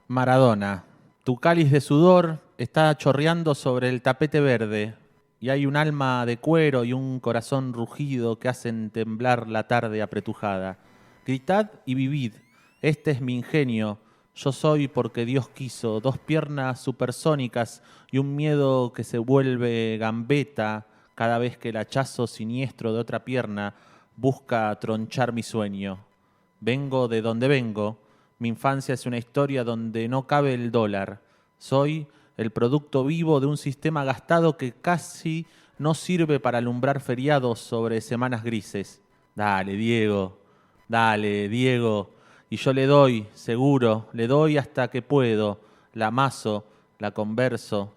Maradona, tu cáliz de sudor está chorreando sobre el tapete verde. Y hay un alma de cuero y un corazón rugido que hacen temblar la tarde apretujada. Gritad y vivid, este es mi ingenio, yo soy porque Dios quiso, dos piernas supersónicas y un miedo que se vuelve gambeta cada vez que el hachazo siniestro de otra pierna busca tronchar mi sueño. Vengo de donde vengo, mi infancia es una historia donde no cabe el dólar. Soy el producto vivo de un sistema gastado que casi no sirve para alumbrar feriados sobre semanas grises. Dale, Diego. Y yo le doy, seguro, le doy hasta que puedo. La amaso, la converso,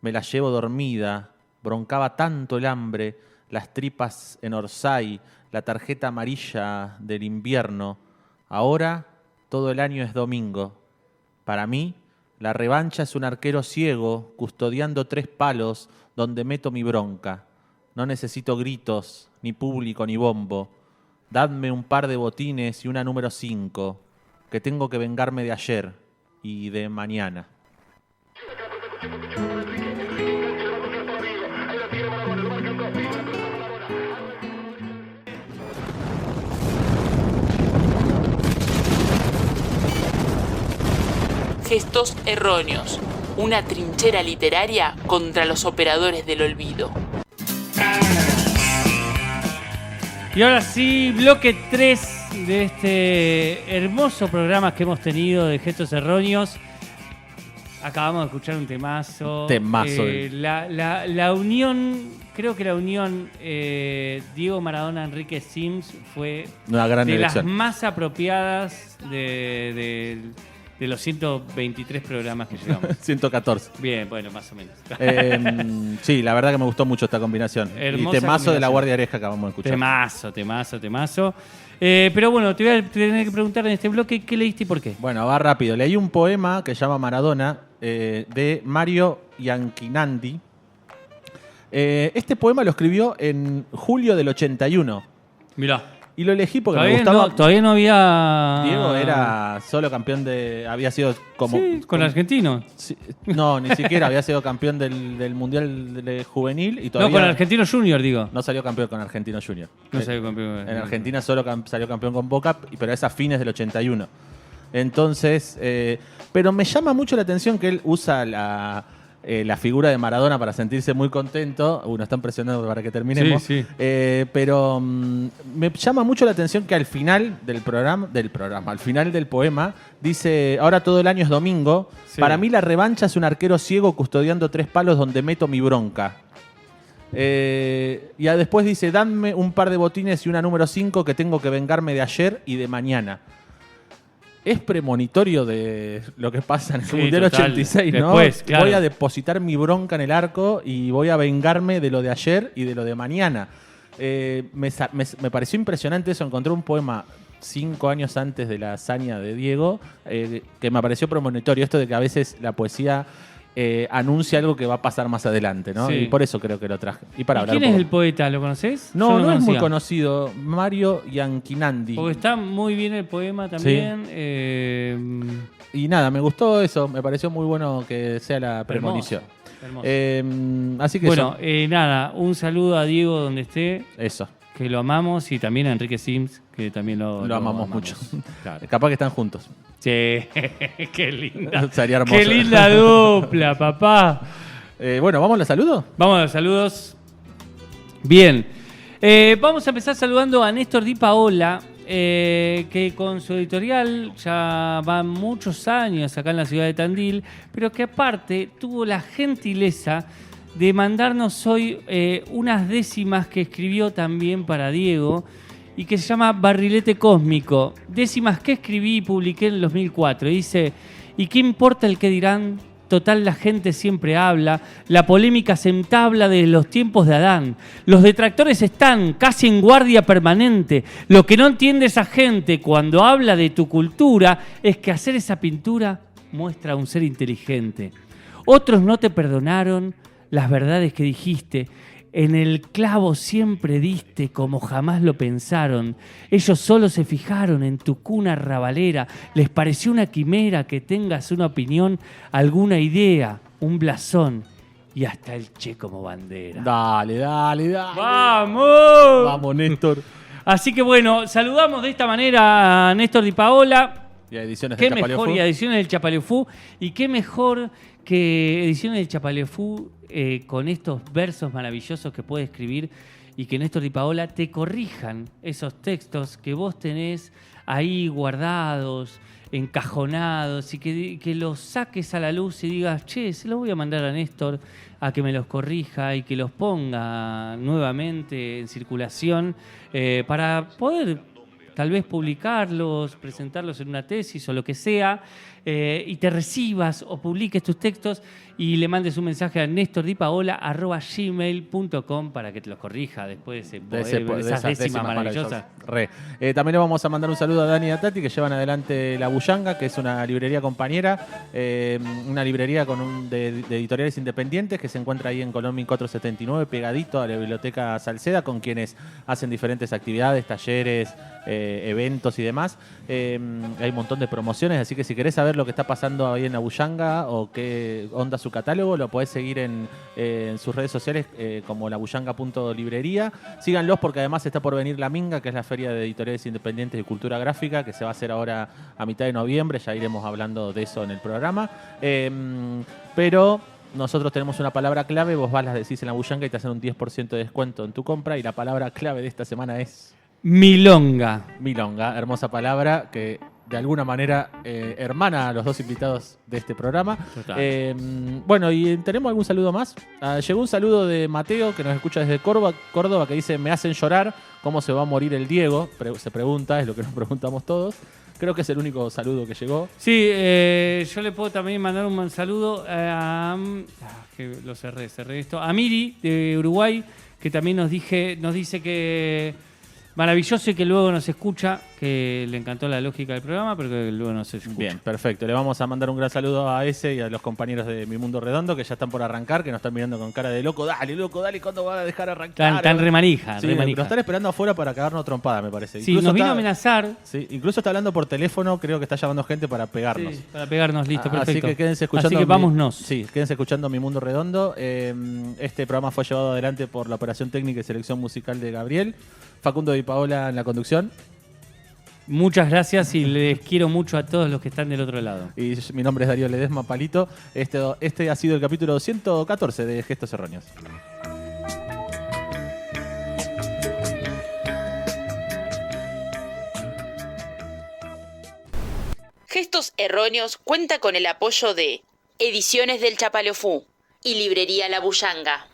me la llevo dormida. Broncaba tanto el hambre, las tripas en Orsay, la tarjeta amarilla del invierno. Ahora todo el año es domingo. Para mí, la revancha es un arquero ciego custodiando 3 palos donde meto mi bronca. No necesito gritos, ni público, ni bombo. Dadme un par de botines y una número 5, que tengo que vengarme de ayer y de mañana. Gestos erróneos. Una trinchera literaria contra los operadores del olvido. Y ahora sí, bloque 3 de este hermoso programa que hemos tenido de Gestos Erróneos. Acabamos de escuchar un temazo. La unión, creo que la unión Diego Maradona, Enrique Sims fue una gran de elección. las más apropiadas de de los 123 programas que llevamos. 114. Bien, bueno, más o menos. Sí, la verdad que me gustó mucho esta combinación. Hermosa y temazo de La combinación. Guardia Oreja que acabamos de escuchar. Temazo. Pero bueno, te voy a tener que preguntar en este bloque qué leíste y por qué. Bueno, va rápido. Leí un poema que se llama Maradona, de Mario Ianchinandi. Este poema lo escribió en julio del 81. Mirá. Y lo elegí porque Todavía me gustaba. todavía no había... Diego era solo campeón de... Había sido como... Sí, con argentino. Sí, no, ni siquiera. Había sido campeón del Mundial de Juvenil y todavía... No, con Argentino Junior, digo. No salió campeón con Argentino Junior. No salió campeón. En Argentina solo salió campeón con Boca, pero es a fines del 81. Entonces, pero me llama mucho la atención que él usa la figura de Maradona para sentirse muy contento. Nos están presionando para que terminemos. Sí. Pero me llama mucho la atención que al final del programa, al final del poema, dice: ahora todo el año es domingo. Sí. Para mí la revancha es un arquero ciego custodiando 3 palos donde meto mi bronca. Y después dice: dame un par de botines y una número 5 que tengo que vengarme de ayer y de mañana. Es premonitorio de lo que pasa en el Mundial total. 86, ¿no? Después, claro. Voy a depositar mi bronca en el arco y voy a vengarme de lo de ayer y de lo de mañana. Me pareció impresionante eso. Encontré un poema 5 años antes de la hazaña de Diego que me pareció premonitorio. Esto de que a veces la poesía anuncia algo que va a pasar más adelante, ¿no? Sí. Y por eso creo que lo traje. ¿Y para hablar quién un es poco? el poeta? ¿Lo conoces? No, Yo no es muy conocía. conocido. Mario Ianchinandi. Porque está muy bien el poema también. Y nada, me gustó eso. Me pareció muy bueno que sea la premonición. Hermoso. Así que bueno, eso. nada, un saludo a Diego donde esté. Eso. Que lo amamos. Y también a Enrique Sims, que también lo amamos mucho. Claro. Capaz que están juntos. Sí, qué linda. Sería hermoso. Qué linda dupla, papá. Bueno, ¿vamos a los saludos? Vamos a los saludos. Bien. Vamos a empezar saludando a Néstor Di Paola, que con su editorial ya van muchos años acá en la ciudad de Tandil, pero que aparte tuvo la gentileza de mandarnos hoy unas décimas que escribió también para Diego y que se llama Barrilete Cósmico. Décimas que escribí y publiqué en el 2004. Dice: ¿y qué importa el que dirán? Total, la gente siempre habla. La polémica se entabla desde los tiempos de Adán. Los detractores están casi en guardia permanente. Lo que no entiende esa gente cuando habla de tu cultura es que hacer esa pintura muestra a un ser inteligente. Otros no te perdonaron las verdades que dijiste. En el clavo siempre diste como jamás lo pensaron. Ellos solo se fijaron en tu cuna rabalera. Les pareció una quimera que tengas una opinión, alguna idea, un blasón y hasta el Che como bandera. Dale. ¡Vamos! Vamos, Néstor. Así que bueno, saludamos de esta manera a Néstor Di Paola. Y a Ediciones Qué del mejor, Chapaleofú. y a Ediciones del Chapaleofú. Y qué mejor que Ediciones del Chapaleofú con estos versos maravillosos que puede escribir y que Néstor Di Paola te corrijan esos textos que vos tenés ahí guardados, encajonados, y que los saques a la luz y digas: che, se los voy a mandar a Néstor a que me los corrija y que los ponga nuevamente en circulación para poder tal vez publicarlos, presentarlos en una tesis o lo que sea, y te recibas o publiques tus textos y le mandes un mensaje a nestordipaola@gmail.com para que te los corrija después de esas décimas maravillosas. También le vamos a mandar un saludo a Dani y a Tati, que llevan adelante La Bullanga, que es una librería compañera, una librería de editoriales independientes que se encuentra ahí en Colón 1479, pegadito a la Biblioteca Salceda, con quienes hacen diferentes actividades, talleres, eventos y demás. Hay un montón de promociones, así que si querés saber lo que está pasando ahí en La Bullanga o qué onda su catálogo, lo podés seguir en sus redes sociales como labullanga.librería. Síganlos porque además está por venir La Minga, que es la feria de editoriales independientes y cultura gráfica, que se va a hacer ahora a mitad de noviembre. Ya iremos hablando de eso en el programa. Pero nosotros tenemos una palabra clave, vos vas, las decís en La Bullanga y te hacen un 10% de descuento en tu compra, y la palabra clave de esta semana es... Milonga. Milonga, hermosa palabra que de alguna manera hermana a los dos invitados de este programa. Bueno, y ¿tenemos algún saludo más? Llegó un saludo de Mateo, que nos escucha desde Córdoba, que dice: me hacen llorar, ¿cómo se va a morir el Diego? Se pregunta, es lo que nos preguntamos todos. Creo que es el único saludo que llegó. Sí, yo le puedo también mandar un saludo a... que lo cerré esto. A Miri, de Uruguay, que también nos dice que... Maravilloso y que luego nos escucha, que le encantó la lógica del programa, pero que luego nos escucha. Bien, perfecto. Le vamos a mandar un gran saludo a ese y a los compañeros de Mi Mundo Redondo que ya están por arrancar, que nos están mirando con cara de loco, dale, ¿cuándo van a dejar arrancar? Tan remanija, sí, remanija. Nos están esperando afuera para cagarnos trompada, me parece. Sí, Incluso nos vino a amenazar. Sí, incluso está hablando por teléfono, creo que está llamando gente para pegarnos. Sí, para pegarnos, listo, perfecto. Así que quédense escuchando. Así que vámonos. Sí, quédense escuchando Mi Mundo Redondo. Este programa fue llevado adelante por la operación técnica y selección musical de Gabriel, Facundo y Paola en la conducción. Muchas gracias y les quiero mucho a todos los que están del otro lado. Y mi nombre es Darío Ledesma Palito. Este ha sido el capítulo 114 de Gestos Erróneos. Gestos Erróneos cuenta con el apoyo de Ediciones del Chapaleofú y Librería La Bullanga.